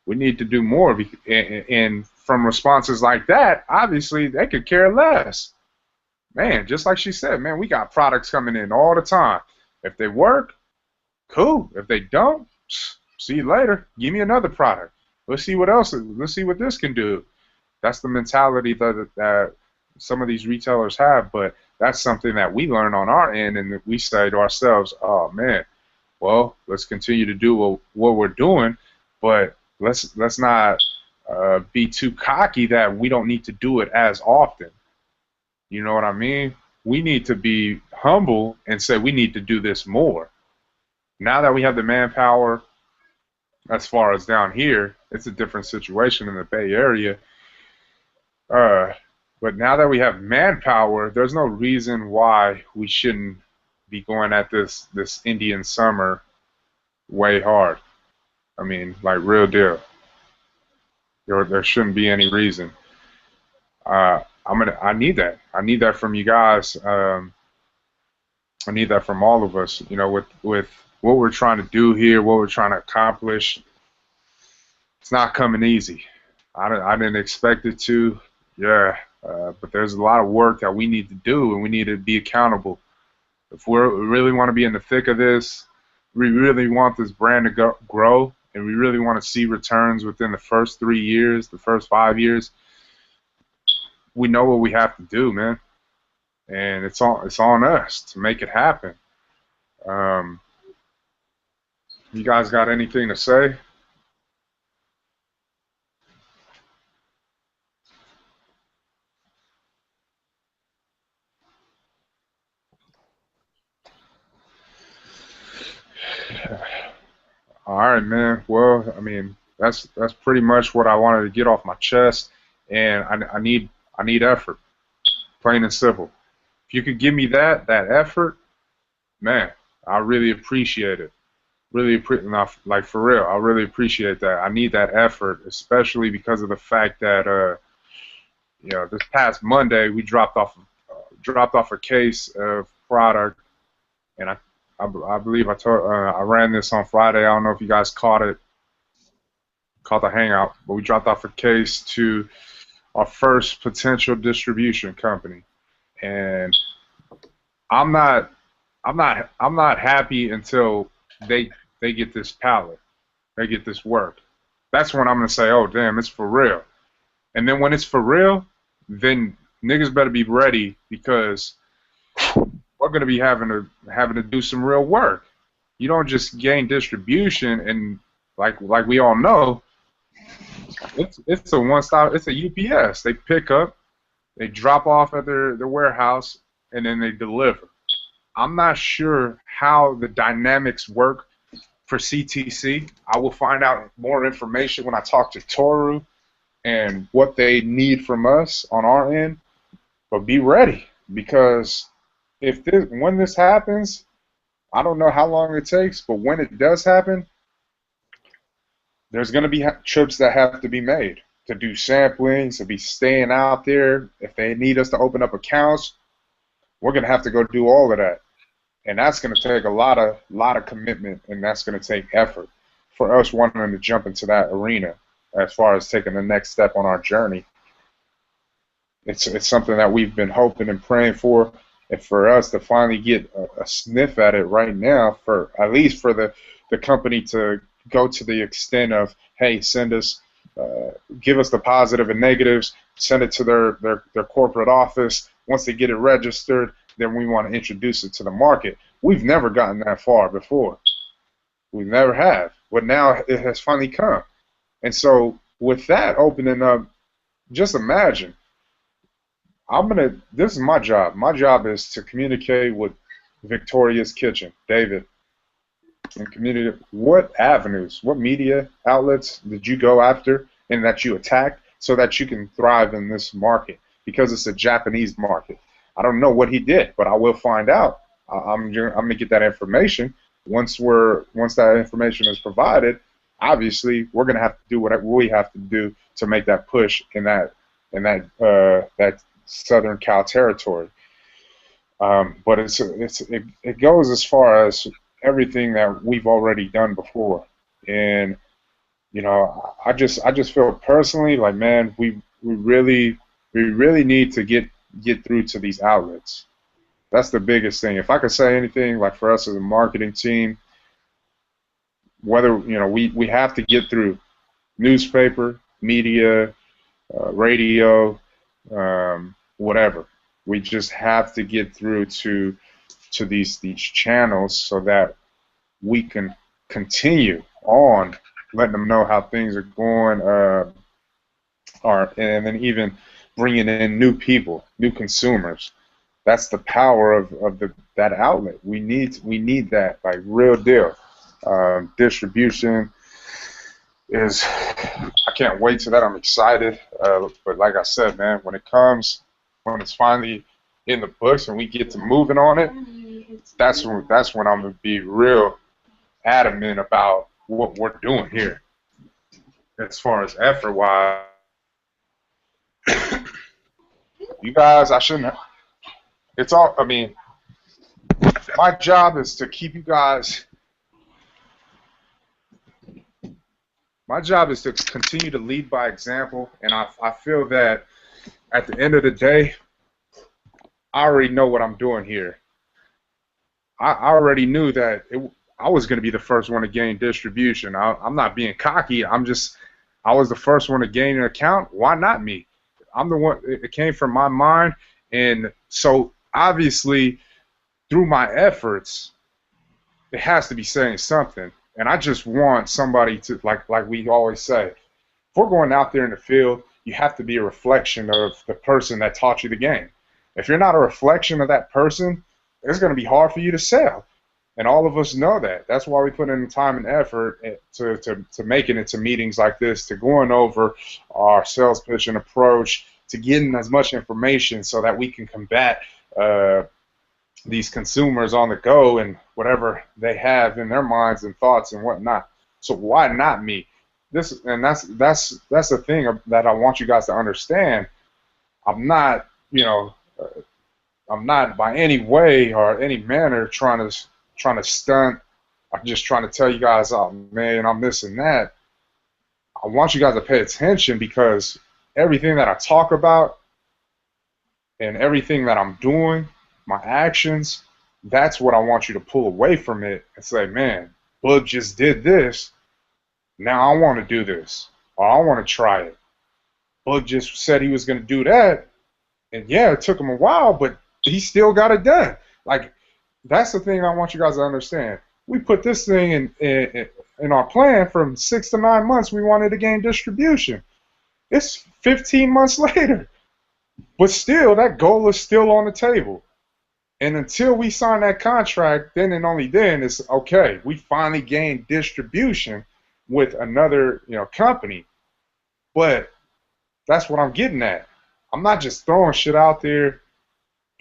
We need to do more, and from responses like that, obviously they could care less. Man, just like she said, man, we got products coming in all the time. If they work, cool. If they don't, see you later. Give me another product. Let's see what else. Let's see what this can do. That's the mentality that some of these retailers have, but that's something that we learn on our end, and we say to ourselves, oh man, well, let's continue to do what we're doing, but let's not be too cocky that we don't need to do it as often. You know what I mean? We need to be humble and say we need to do this more. Now that we have the manpower, as far as down here, it's a different situation in the Bay Area. Uh, but now that we have manpower, there's no reason why we shouldn't be going at this Indian summer way hard. I mean, like real deal. There shouldn't be any reason. I need that. I need that from you guys. I need that from all of us. You know, with what we're trying to do here, what we're trying to accomplish, it's not coming easy. I didn't expect it to. Yeah, but there's a lot of work that we need to do, and we need to be accountable. If we really want to be in the thick of this, we really want this brand to grow, and we really want to see returns within the first 3 years, the first 5 years, we know what we have to do, man. And it's on us to make it happen. You guys got anything to say? All right, man. Well, I mean, that's pretty much what I wanted to get off my chest, and I need effort, plain and simple. If you could give me that effort, man, I really appreciate it. Really appreciate, like for real, I really appreciate that. I need that effort, especially because of the fact that this past Monday we dropped off a case of product, and I believe I ran this on Friday. I don't know if you guys caught the hangout, but we dropped off a case to our first potential distribution company, and I'm not I'm not happy until they they get this pallet, they get this work. That's when I'm gonna say, oh damn, it's for real. And then when it's for real, then niggas better be ready because we're gonna be having to do some real work. You don't just gain distribution and like we all know, it's a one stop. It's a UPS. They pick up, they drop off at their warehouse, and then they deliver. I'm not sure how the dynamics work for CTC. I will find out more information when I talk to Toru and what they need from us on our end. But be ready because when this happens, I don't know how long it takes, but when it does happen, there's going to be trips that have to be made to do samplings, to be staying out there. If they need us to open up accounts, we're going to have to go do all of that. And that's going to take a lot of commitment, and that's going to take effort for us wanting to jump into that arena as far as taking the next step on our journey. It's something that we've been hoping and praying for, and for us to finally get a sniff at it right now, for at least for the company to go to the extent of, hey, give us the positive and negatives, send it to their corporate office. Once they get it registered, then we want to introduce it to the market. We've never gotten that far before. We never have. But now it has finally come. And so with that opening up, just imagine, this is my job. My job is to communicate with Victoria's Kitchen, David, and community. What avenues, what media outlets did you go after and that you attacked so that you can thrive in this market? Because it's a Japanese market. I don't know what he did, but I will find out. I'm gonna get that information. Once that information is provided, obviously we're gonna have to do what we have to do to make that push in that Southern Cal territory. But it goes as far as everything that we've already done before, and I just feel personally like, man, we really need to get through to these outlets. That's the biggest thing. If I could say anything, like for us as a marketing team, whether we have to get through newspaper, media, radio, whatever. We just have to get through to these channels so that we can continue on letting them know how things are going, and then even bringing in new people, new consumers. That's the power of that outlet. We need that, like, real deal. Distribution is, I can't wait to that. I'm excited. But like I said, man, when it's finally in the books and we get to moving on it, that's when I'm gonna be real adamant about what we're doing here. As far as effort wise, you guys, I shouldn't. It's all. I mean, my job is to keep you guys. My job is to continue to lead by example, and I feel that at the end of the day, I already know what I'm doing here. I already knew that I was going to be the first one to gain distribution. I'm not being cocky. I was the first one to gain an account. Why not me? I'm the one. It came from my mind, and so obviously, through my efforts, it has to be saying something. And I just want somebody to, like we always say, if we're going out there in the field, you have to be a reflection of the person that taught you the game. If you're not a reflection of that person, it's going to be hard for you to sell. And all of us know that. That's why we put in the time and effort to making it to meetings like this, to going over our sales pitch and approach, to getting as much information so that we can combat these consumers on the go and whatever they have in their minds and thoughts and whatnot. So why not me? That's the thing that I want you guys to understand. I'm not, I'm not by any way or any manner trying to stunt. I'm just trying to tell you guys, oh man, I'm this and that. I want you guys to pay attention, because everything that I talk about and everything that I'm doing, my actions, that's what I want you to pull away from it and say, man, Boog just did this. Now I want to do this, or I want to try it. Boog just said he was going to do that, and yeah, it took him a while, but he still got it done. Like, that's the thing I want you guys to understand. We put this thing in our plan from 6 to 9 months. We wanted to gain distribution. It's 15 months later, but still, that goal is still on the table. And until we sign that contract, then and only then it's okay. We finally gained distribution with another, company. But that's what I'm getting at. I'm not just throwing shit out there,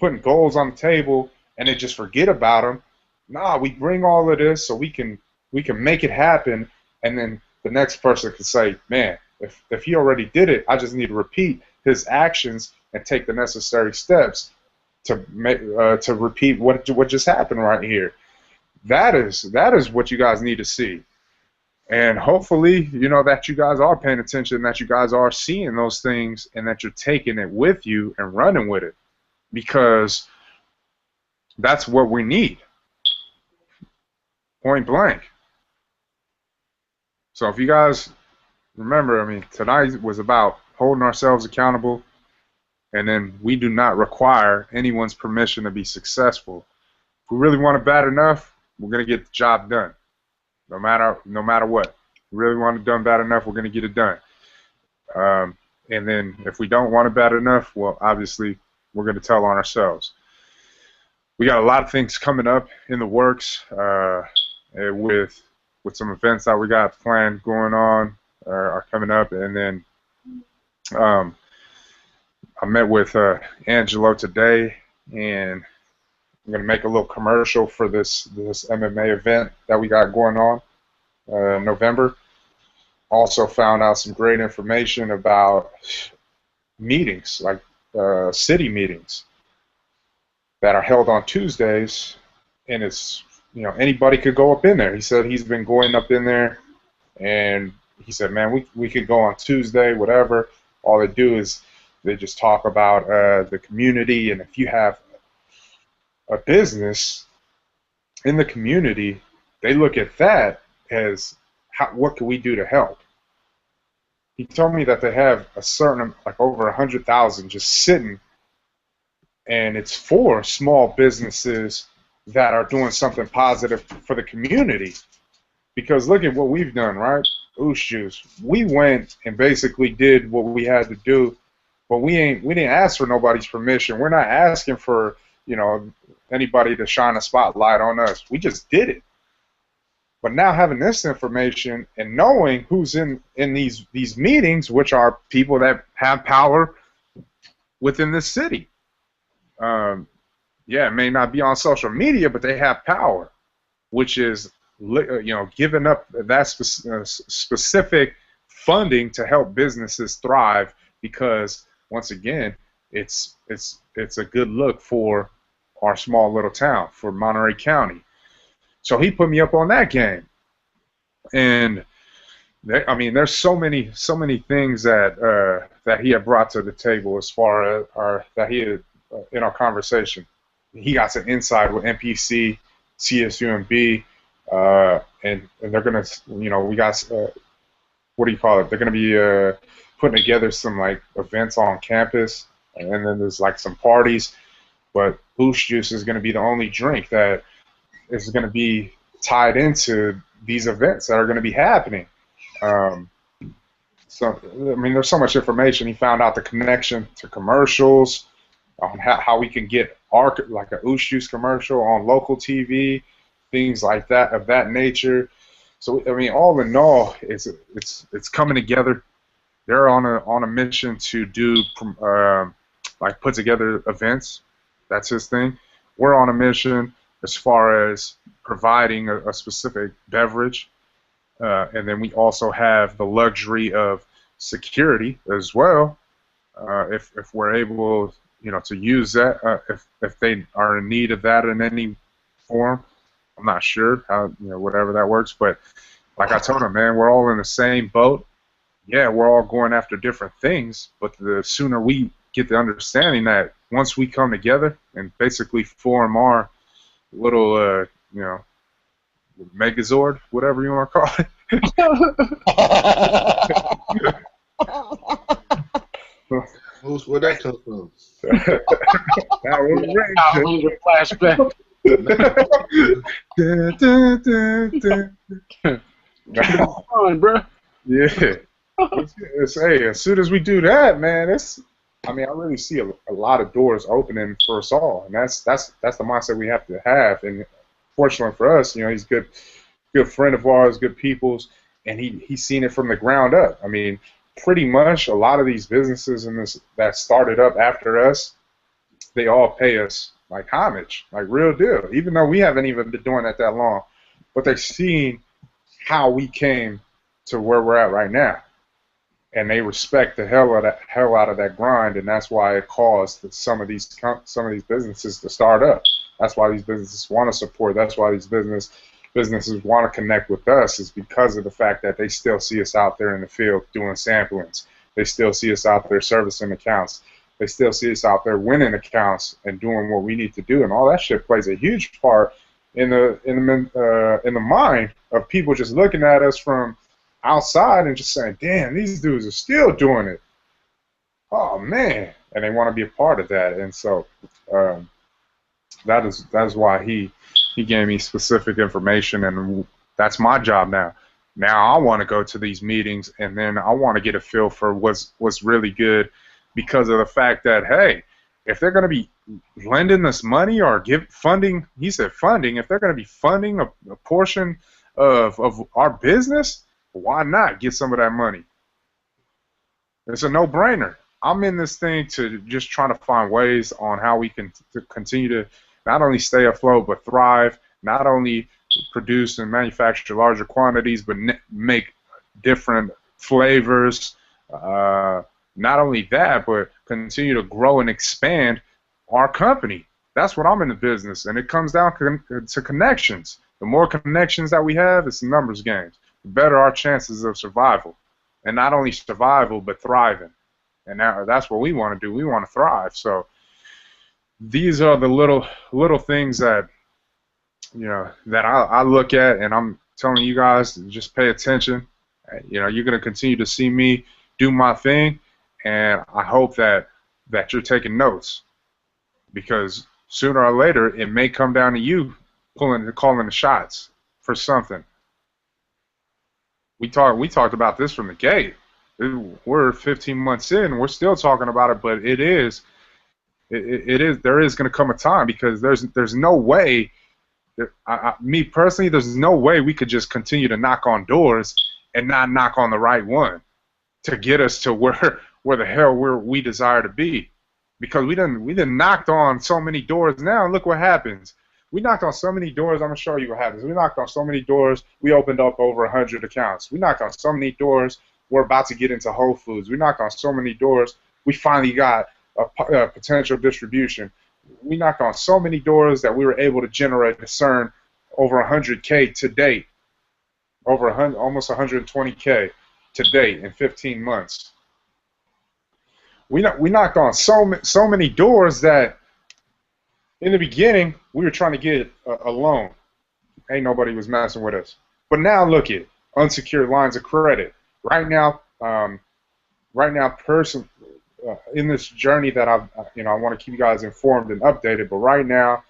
putting goals on the table, and then just forget about them. Nah, we bring all of this so we can make it happen, and then the next person can say, man, if he already did it, I just need to repeat his actions and take the necessary steps to repeat what just happened right here. That is what you guys need to see. And hopefully, that you guys are paying attention, that you guys are seeing those things, and that you're taking it with you and running with it, because that's what we need. Point blank. So if you guys remember, tonight was about holding ourselves accountable, and then we do not require anyone's permission to be successful. If we really want it bad enough, we're going to get the job done. No matter what. If we really want it done bad enough, we're going to get it done. And then if we don't want it bad enough, well, obviously, we're going to tell on ourselves. We got a lot of things coming up in the works with some events that we got planned going on are coming up. And then I met with Angelo today, and I'm going to make a little commercial for this MMA event that we got going on in November. Also found out some great information about meetings, like city meetings that are held on Tuesdays, and it's, anybody could go up in there. He said he's been going up in there, and he said, man, we could go on Tuesday, whatever. All they do is they just talk about the community, and if you have a business in the community, they look at that as what can we do to help. He told me that they have a certain, like over 100,000 just sitting, and it's for small businesses that are doing something positive for the community. Because look at what we've done, right? Oosh Juice. We went and basically did what we had to do but we didn't ask for nobody's permission. We're not asking for, you know, anybody to shine a spotlight on us. We just did it. But now having this information and knowing who's in these meetings, which are people that have power within this city. Yeah, it may not be on social media, but they have power, which is, you know, giving up that specific funding to help businesses thrive, because once again, it's a good look for our small little town, for Monterey County. So he put me up on that game, and I mean, there's so many things that that he had brought to the table as far as that he had in our conversation. He got some insight with NPC, CSUMB, and they're gonna, you know, we got what do you call it? They're gonna be putting together some like events on campus, and then there's like some parties. But Boost Juice is gonna be the only drink that is gonna be tied into these events that are gonna be happening. So I mean, there's so much information. He found out the connection to commercials, on how we can get our, like a Oosh Juice commercial on local TV, things like that of that nature. So I mean, all in all, it's coming together. They're on a mission to do like put together events. That's his thing. We're on a mission as far as providing a specific beverage, and then we also have the luxury of security as well. If we're able, you know, to use that, if they are in need of that in any form. I'm not sure how, you know, whatever that works, but like I told him, man, we're all in the same boat. Yeah, we're all going after different things, but the sooner we get the understanding that once we come together and basically form our little, you know, Megazord, whatever you want to call it. Where'd that come from? Power Ranger flashback. Fine, bro. Yeah. Hey, as soon as we do that, man, I mean, I really see a lot of doors opening for us all, and that's the mindset we have to have. And fortunately for us, you know, he's good friend of ours, good people's, and he's seen it from the ground up. I mean, pretty much a lot of these businesses that started up after us, they all pay us like homage, like real deal, even though we haven't even been doing that long. But they've seen how we came to where we're at right now, and they respect the hell out of that grind, and that's why it caused some of these businesses to start up. That's why these businesses want to support. That's why these businesses want to connect with us, is because of the fact that they still see us out there in the field doing samplings. They still see us out there servicing accounts. They still see us out there winning accounts and doing what we need to do, and all that shit plays a huge part in the mind of people just looking at us from outside and just saying, "Damn, these dudes are still doing it. Oh man!" And they want to be a part of that, and so that is why he gave me specific information, and that's my job now. Now I want to go to these meetings, and then I want to get a feel for what's really good, because of the fact that, hey, if they're going to be lending this money or funding, he said funding, if they're going to be funding a portion of our business, why not get some of that money? It's a no-brainer. I'm in this thing to just trying to find ways on how we can continue to not only stay afloat but thrive, not only produce and manufacture larger quantities but make different flavors. Not only that, but continue to grow and expand our company. That's what I'm in the business, and it comes down to connections. The more connections that we have, it's numbers games. The better our chances of survival, and not only survival but thriving. And that's what we want to do. We want to thrive. So these are the little things that, you know, that I look at, and I'm telling you guys to just pay attention. You know, you're going to continue to see me do my thing, and I hope that you're taking notes, because sooner or later it may come down to you calling the shots for something. We talked about this from the gate. We're 15 months in. We're still talking about it, but it is. There is going to come a time because there's no way. Me personally, there's no way we could just continue to knock on doors and not knock on the right one to get us to where the hell we desire to be, because we done knocked on so many doors now, and look what happens. We knocked on so many doors. I'm gonna show you what happens. We knocked on so many doors. We opened up over 100 accounts. We knocked on so many doors. We're about to get into Whole Foods. We knocked on so many doors. We finally got a potential distribution. We knocked on so many doors that we were able to generate a CERN over 100K to date, over almost 120K to date in 15 months. We knocked on so many doors that in the beginning we were trying to get a loan. Ain't nobody was messing with us. But now look at unsecured lines of credit. Right now, in this journey that I want to keep you guys informed and updated. But right now,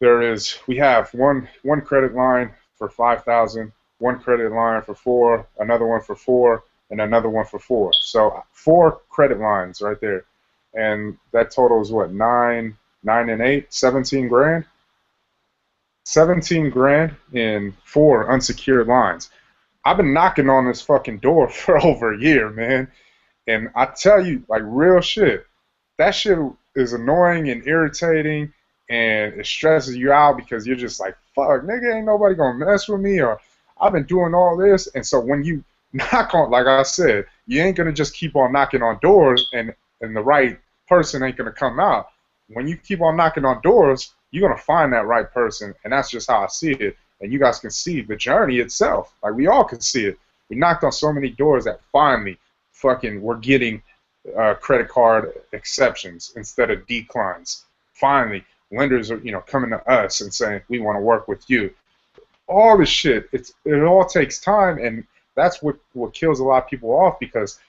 we have one credit line for 5,000, one credit line for 4, another one for 4, and another one for 4. So 4 credit lines right there, and that totals what, 9 and 8, 17 grand. 17 grand in 4 unsecured lines. I've been knocking on this fucking door for over a year, man. And I tell you, like, real shit, that shit is annoying and irritating, and it stresses you out because you're just like, fuck, nigga, ain't nobody gonna mess with me, or I've been doing all this. And so when you knock on, like I said, you ain't gonna just keep on knocking on doors and the right person ain't gonna come out. When you keep on knocking on doors, you're gonna find that right person, and that's just how I see it. And you guys can see the journey itself. Like, we all can see it. We knocked on so many doors that finally we're getting credit card exceptions instead of declines. Finally, lenders are coming to us and saying, we want to work with you. All this shit, it all takes time, and that's what kills a lot of people off, because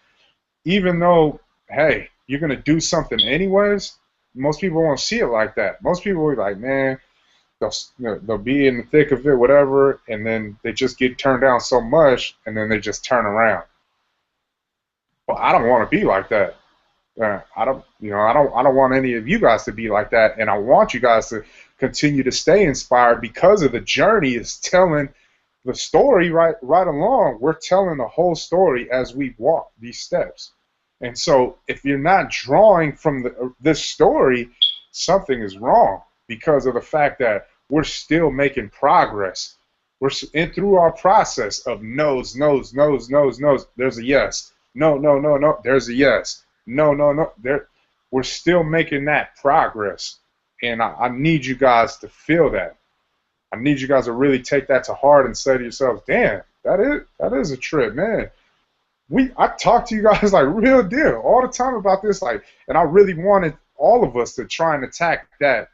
even though, hey, you're going to do something anyways, most people won't see it like that. Most people are like, man, they'll be in the thick of it, whatever, and then they just get turned down so much, and then they just turn around. Well, I don't want to be like that. I don't want any of you guys to be like that, and I want you guys to continue to stay inspired, because of the journey is telling the story right along. We're telling the whole story as we walk these steps. And so if you're not drawing from this story, something is wrong, because of the fact that we're still making progress. We're through our process of no's. There's a yes. No. There's a yes. No. We're still making that progress, and I need you guys to feel that. I need you guys to really take that to heart and say to yourselves, damn, that is a trip, man. I talk to you guys like real deal all the time about this, like, and I really wanted all of us to try and attack that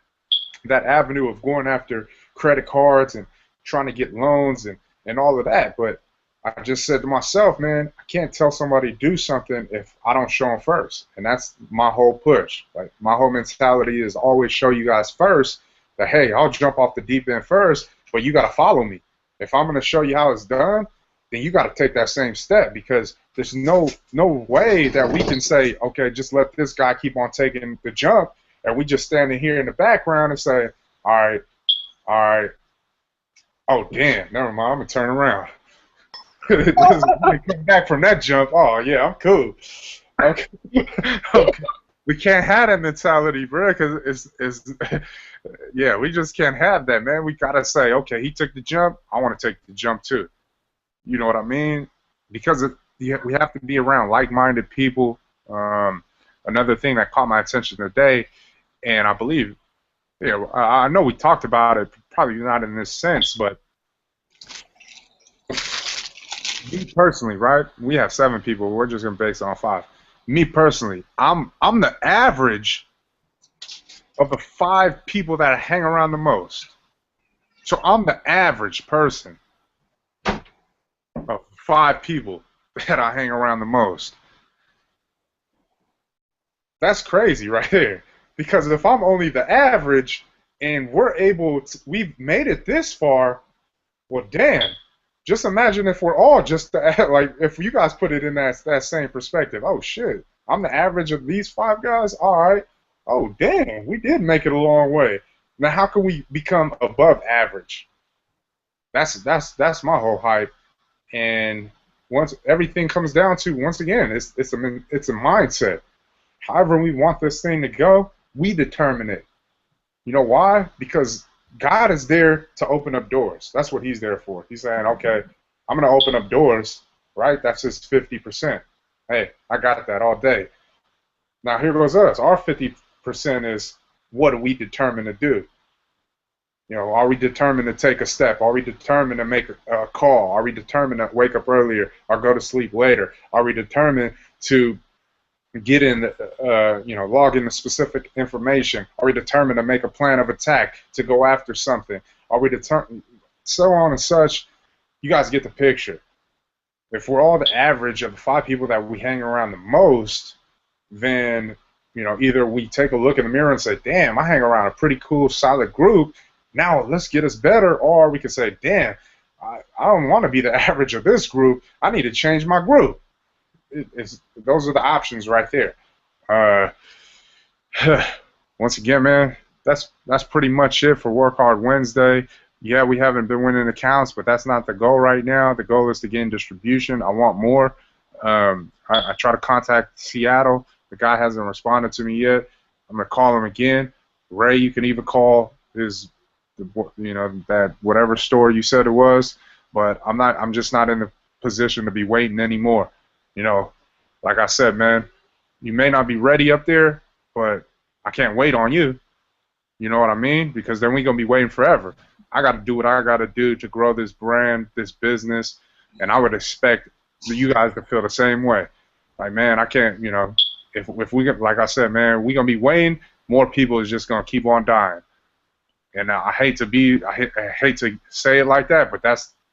avenue of going after credit cards and trying to get loans and all of that. But I just said to myself, man, I can't tell somebody to do something if I don't show them first. And that's my whole push. Like, my whole mentality is always show you guys first that, hey, I'll jump off the deep end first, but you got to follow me. If I'm going to show you how it's done, then you got to take that same step, because there's no way that we can say, okay, just let this guy keep on taking the jump, and we just standing here in the background and say, all right, oh, damn, never mind, I'm going to turn around. Come back from that jump. Oh yeah, I'm cool. Okay. We can't have that mentality, bro, because yeah, we just can't have that, man. We gotta say, okay, he took the jump, I want to take the jump too. You know what I mean? Because we have to be around like-minded people. Another thing that caught my attention today, and I believe, yeah, I know we talked about it, probably not in this sense, but me personally, right? We have 7 people. We're just gonna base it on 5. Me personally, I'm the average of the 5 people that I hang around the most. So I'm the average person of 5 people that I hang around the most. That's crazy right there. Because if I'm only the average and we've made it this far, well, damn. just imagine if we're all just like if you guys put it in that same perspective. Oh shit, I'm the average of these 5 guys. All right. Oh damn, we did make it a long way. Now how can we become above average? That's my whole hype. And once everything comes down to, once again, it's a mindset. However we want this thing to go, we determine it. You know why? Because God is there to open up doors. That's what He's there for. He's saying, okay, I'm going to open up doors, right? That's His 50%. Hey, I got that all day. Now here goes us. Our 50% is, what do we determine to do? You know, are we determined to take a step? Are we determined to make a call? Are we determined to wake up earlier or go to sleep later? Are we determined to get in, log in the specific information? Are we determined to make a plan of attack to go after something? Are we determined, so on and such? You guys get the picture. If we're all the average of the 5 people that we hang around the most, then, you know, either we take a look in the mirror and say, damn, I hang around a pretty cool, solid group. Now let's get us better. Or we can say, damn, I don't want to be the average of this group. I need to change my group. Those are the options right there. Once again, man, that's pretty much it for Work Hard Wednesday. Yeah, we haven't been winning accounts, but that's not the goal right now. The goal is to gain distribution. I want more. I try to contact Seattle. The guy hasn't responded to me yet. I'm gonna call him again. Ray, you can even call his, that whatever store you said it was, but I'm just not in the position to be waiting anymore. You know, like I said, man, you may not be ready up there, but I can't wait on you. You know what I mean? Because then we're going to be waiting forever. I got to do what I got to do to grow this brand, this business, and I would expect you guys to feel the same way. Like, man, I can't, if we get, like I said, man, we're going to be waiting, more people is just going to keep on dying. And I hate to say it like that, but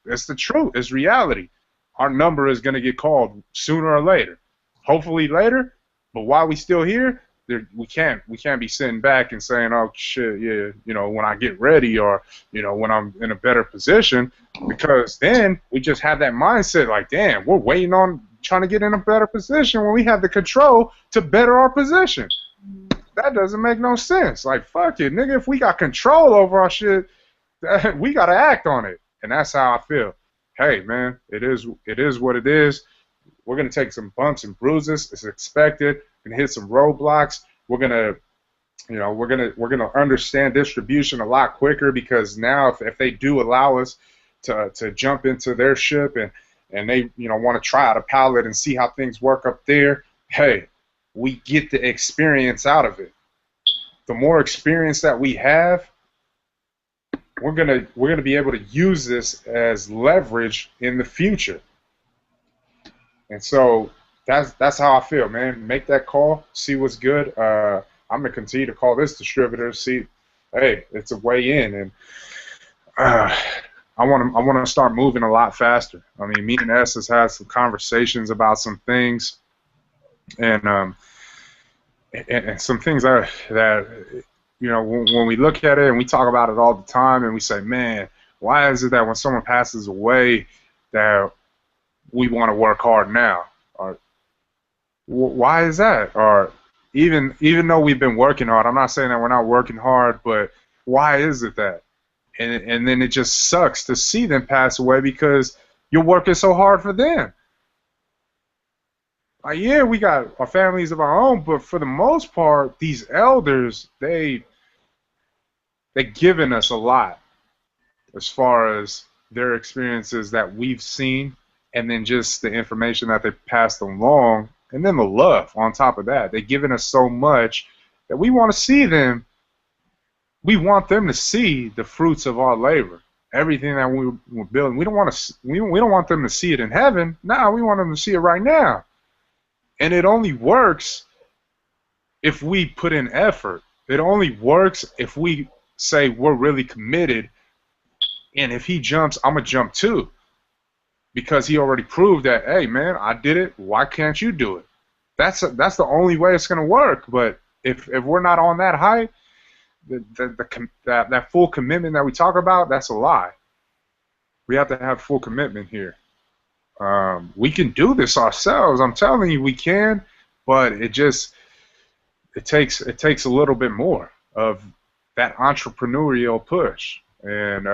it's the truth. It's reality. Our number is going to get called sooner or later. Hopefully later, but while we still here, we can't be sitting back and saying, oh shit, yeah, when I get ready, or when I'm in a better position, because then we just have that mindset like, damn, we're waiting on trying to get in a better position when we have the control to better our position. That doesn't make no sense. Like, fuck it, nigga, if we got control over our shit, we got to act on it. And that's how I feel. Hey, man, it is what it is. We're going to take some bumps and bruises. It's expected. We're going to hit some roadblocks. We're going to understand distribution a lot quicker, because now if they do allow us to jump into their ship and they want to try out a pallet and see how things work up there, hey, we get the experience out of it. The more experience that we have, we're gonna be able to use this as leverage in the future. And so that's how I feel, man. Make that call, see what's good. I'm gonna continue to call this distributor, see, hey, it's a way in, and I want to start moving a lot faster. I mean, me and S has had some conversations about some things, and some things that when we look at it and we talk about it all the time, and we say, man, why is it that when someone passes away that we want to work hard now? Or why is that? Or even though we've been working hard, I'm not saying that we're not working hard, but why is it that? And then it just sucks to see them pass away because you're working so hard for them. Like, yeah, we got our families of our own, but for the most part, these elders, they've given us a lot as far as their experiences that we've seen, and then just the information that they passed along, and then the love on top of that. They've given us so much that we want to see them. We want them to see the fruits of our labor, everything that we're building. We don't want them to see it in heaven. No, we want them to see it right now. And it only works if we put in effort. It only works if we say we're really committed. And if he jumps, I'm going to jump too. Because he already proved that, hey, man, I did it. Why can't you do it? That's the only way it's going to work. But if we're not on that height, that full commitment that we talk about, that's a lie. We have to have full commitment here. We can do this ourselves. I'm telling you, we can, but it takes a little bit more of that entrepreneurial push. And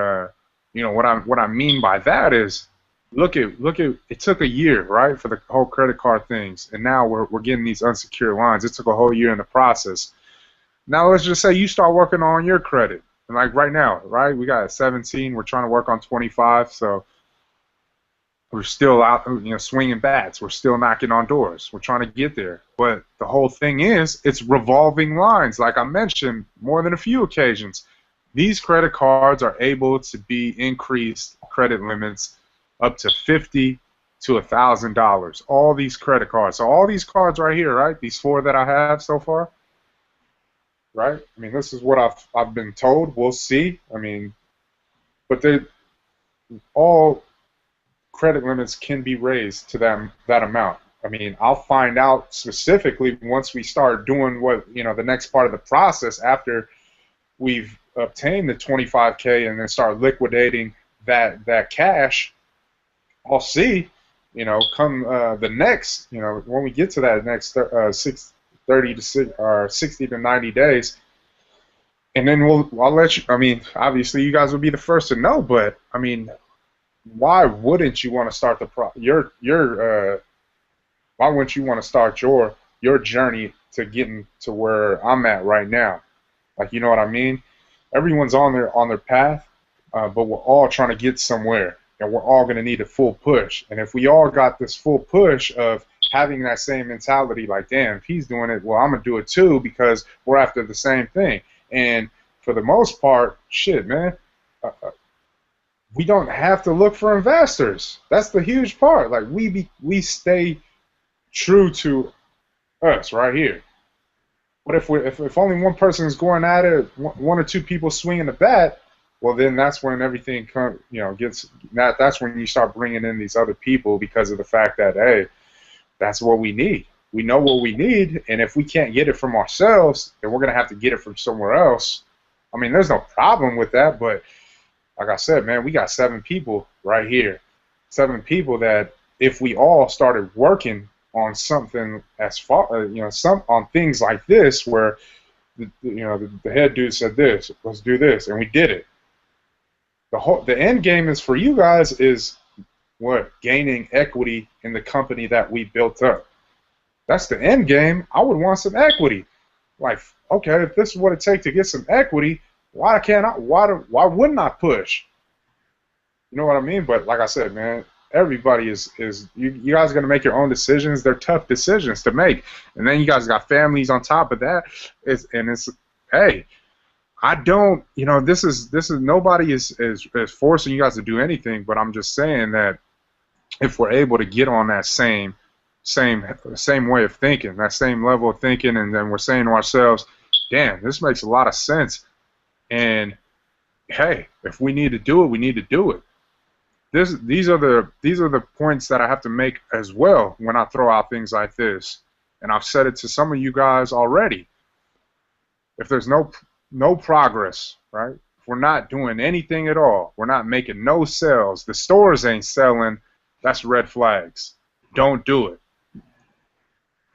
what I mean by that is, look at it took a year, right, for the whole credit card things, and now we're getting these unsecured lines. It took a whole year in the process. Now let's just say you start working on your credit, and like right now, right, we got 17. We're trying to work on 25, so we're still out, swinging bats. We're still knocking on doors. We're trying to get there. But the whole thing is, it's revolving lines. Like I mentioned more than a few occasions, these credit cards are able to be increased credit limits up to $50 to $1,000. All these credit cards. So all these cards right here, right? These 4 that I have so far, right? I mean, this is what I've been told. We'll see. I mean, but they all credit limits can be raised to that amount. I mean, I'll find out specifically once we start doing the next part of the process after we've obtained the 25K and then start liquidating that cash. I'll see, come the next, when we get to that next 60 to 90 days, and then I'll let you. I mean, obviously you guys will be the first to know, but I mean, why wouldn't you want to start why wouldn't you want to start your journey to getting to where I'm at right now? Like, you know what I mean? Everyone's on their path, but we're all trying to get somewhere, and we're all going to need a full push. And if we all got this full push of having that same mentality, like, damn, if he's doing it, well, I'm gonna do it too, because we're after the same thing. And for the most part, shit, man. We don't have to look for investors. That's the huge part. Like, we stay true to us right here. But if only one person is going at it, one or two people swinging the bat, well, then that's when everything that's when you start bringing in these other people, because of the fact that, hey, that's what we need. We know what we need, and if we can't get it from ourselves, then we're gonna have to get it from somewhere else. I mean, there's no problem with that, but like I said, man, we got 7 people right here. 7 people that if we all started working on something as far, on things like this, where the head dude said this, let's do this, and we did it. The end game is for you guys is what? Gaining equity in the company that we built up. That's the end game. I would want some equity. Like, okay, if this is what it takes to get some equity, why wouldn't I push? You know what I mean? But like I said, man, everybody is you guys are gonna make your own decisions. They're tough decisions to make, and then you guys got families on top of that. Hey, I don't, this is nobody is forcing you guys to do anything, but I'm just saying that if we're able to get on that same way of thinking, that same level of thinking, and then we're saying to ourselves, damn, this makes a lot of sense. And hey, if we need to do it, we need to do it. These are the points that I have to make as well when I throw out things like this. And I've said it to some of you guys already. If there's no progress, right? If we're not doing anything at all, we're not making no sales, the stores ain't selling, that's red flags. Don't do it.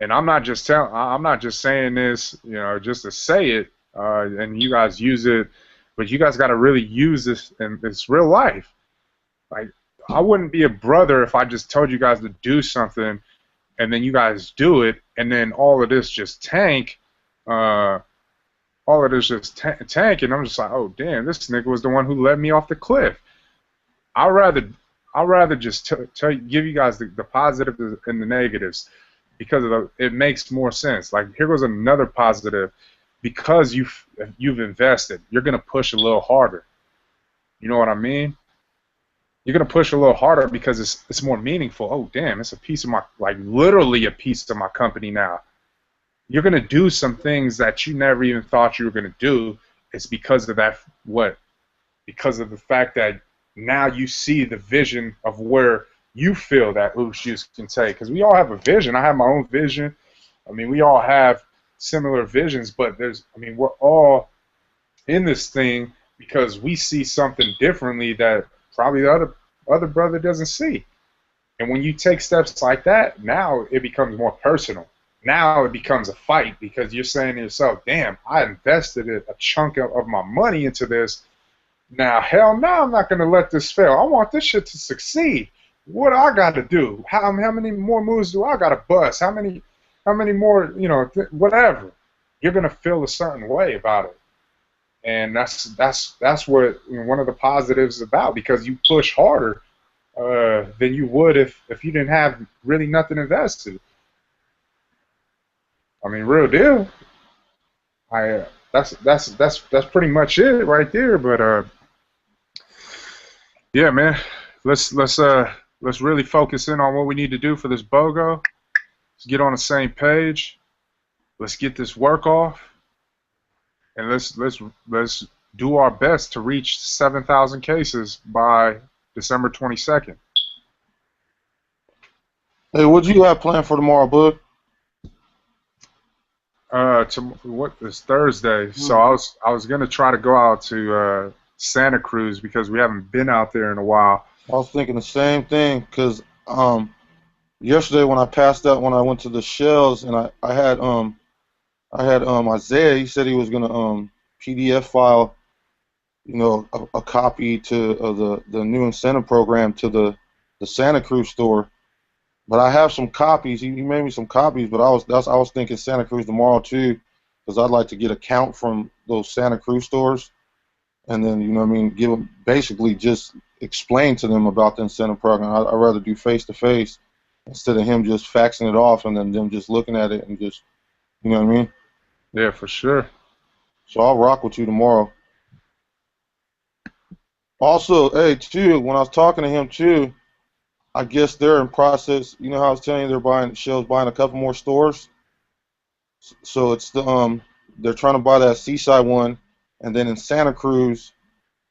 And I'm not just saying this, just to say it, and you guys use it, but you guys got to really use this in this real life. Like, I wouldn't be a brother if I just told you guys to do something, and then you guys do it, and then all of this just tank. All of this just tank, and I'm just like, oh damn, this nigga was the one who led me off the cliff. I'd rather just give you guys the positives and the negatives, because it makes more sense. Like, here goes another positive. Because you've invested, you're gonna push a little harder. You know what I mean? You're gonna push a little harder because it's more meaningful. Oh damn, it's a piece of my, like, literally a piece of my company now. You're gonna do some things that you never even thought you were gonna do. It's because of that. What? Because of the fact that now you see the vision of where you feel that Oosh Juice can take. Because we all have a vision. I have my own vision. I mean, we all have similar visions, but we're all in this thing because we see something differently that probably the other other brother doesn't see. And when you take steps like that, now it becomes more personal. Now it becomes a fight because you're saying to yourself, damn, I invested a chunk of my money into this. Now, hell no, I'm not going to let this fail. I want this shit to succeed. What do I got to do? How many more moves do I got to bust? How many more, whatever. You're going to feel a certain way about it. And that's what one of the positives is about, because you push harder than you would if you didn't have really nothing invested. I mean, real deal. That's pretty much it right there. But yeah, man, let's really focus in on what we need to do for this BOGO. Let's get on the same page. Let's get this work off, and let's do our best to reach 7,000 cases by December 22nd. Hey, what do you have planned for tomorrow, bud? What is Thursday? So I was gonna try to go out to Santa Cruz because we haven't been out there in a while. I was thinking the same thing because yesterday when I passed out, when I went to the Shells, and I had Isaiah. He said he was gonna PDF file, a copy to the new incentive program to the Santa Cruz store. But I have some copies. He made me some copies, but I was thinking Santa Cruz tomorrow too, because I'd like to get a count from those Santa Cruz stores, and then give them, basically just explain to them about the incentive program. I'd rather do face to face instead of him just faxing it off and then them just looking at it and just, you know what I mean? Yeah, for sure. So I'll rock with you tomorrow. Also, hey, too, when I was talking to him too, I guess they're in process. You know how I was telling you Shell's buying a couple more stores. So it's they're trying to buy that Seaside one, and then in Santa Cruz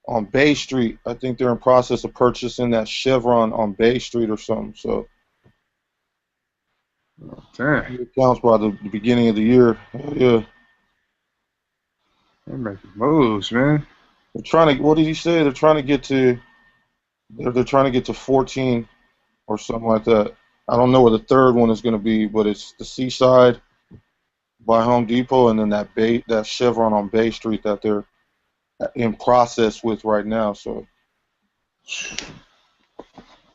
on Bay Street, I think they're in process of purchasing that Chevron on Bay Street or something. So damn, it counts by the beginning of the year. Yeah, they're making moves, man. They're trying to. What did he say? They're trying to get to. They're trying to get to 14 or something like that. I don't know where the third one is going to be, but it's the Seaside by Home Depot, and then that Chevron on Bay Street that they're in process with right now. So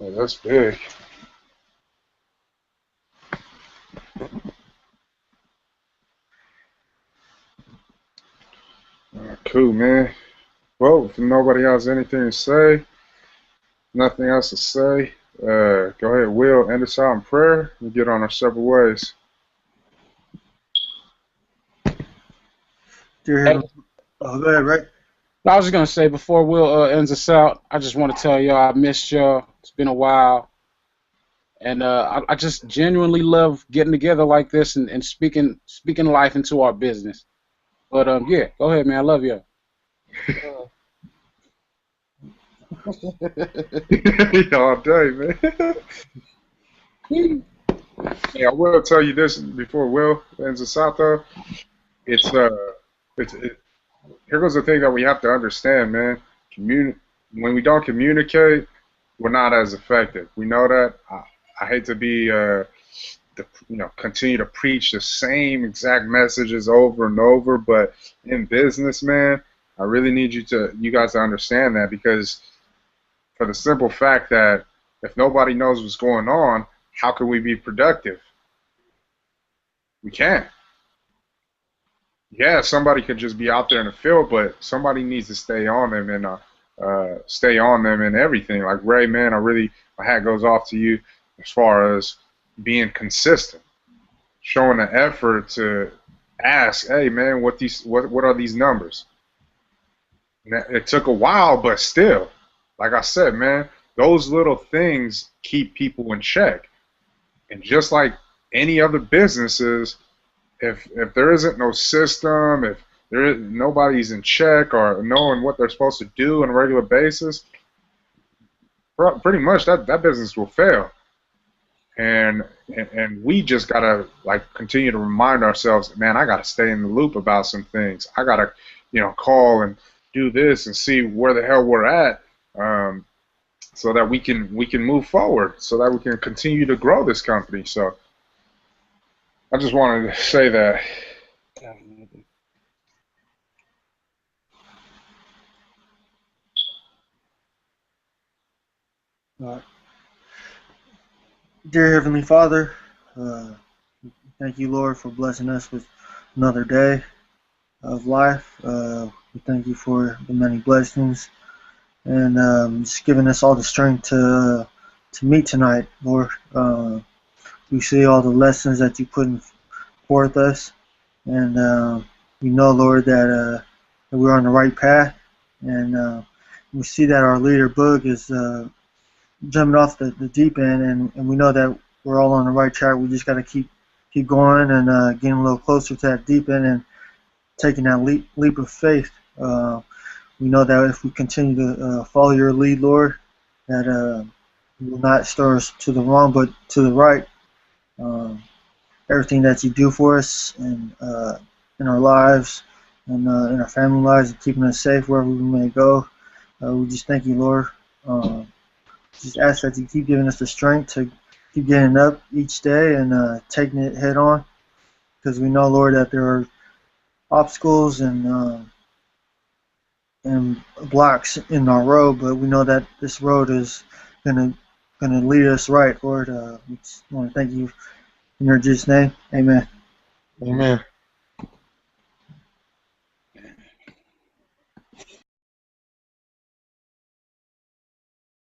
yeah, that's big. Cool, man. Well, if nobody has anything to say, nothing else to say, go ahead, Will, end us out in prayer and get on our several ways. Go ahead, Ray. I was just going to say, before Will ends us out, I just want to tell y'all I missed y'all. It's been a while. And I just genuinely love getting together like this and speaking life into our business. But, yeah, go ahead, man. I love y'all. All day, man. Yeah, I will tell you this before Will ends us out, though. Here goes the thing that we have to understand, man. When we don't communicate, we're not as effective. We know that. I hate to be, continue to preach the same exact messages over and over, but in business, man, I really need you guys to understand that, because for the simple fact that if nobody knows what's going on, how can we be productive? We can't. Yeah, somebody could just be out there in the field, but somebody needs to stay on them and everything. Like Ray, man, my hat goes off to you as far as being consistent, showing the effort to ask, hey, man, what are these numbers? It took a while, but still, like I said, man, those little things keep people in check. And just like any other businesses, if there isn't no system, if nobody's in check or knowing what they're supposed to do on a regular basis, pretty much that business will fail. And we just gotta continue to remind ourselves, man, I gotta stay in the loop about some things. I gotta, call and do this and see where the hell we're at. so that we can move forward, so that we can continue to grow this company. So I just wanted to say that. Dear Heavenly Father, thank you, Lord, for blessing us with another day of life. We thank you for the many blessings and just giving us all the strength to meet tonight, Lord. We see all the lessons that you put forth us, and we know, Lord, that we're on the right path, and we see that our leader, Boog, is jumping off the deep end, and we know that we're all on the right track. We just got to keep going and getting a little closer to that deep end and taking that leap of faith. We know that if we continue to follow your lead, Lord, that you will not stir us to the wrong, but to the right. Everything that you do for us and in our lives and in our family lives and keeping us safe wherever we may go. We just thank you, Lord. Just ask that you keep giving us the strength to keep getting up each day and taking it head on, because we know, Lord, that there are obstacles and blocks in our road, but we know that this road is gonna lead us right, Lord. We just want to thank you in your Jesus' name. Amen. Amen.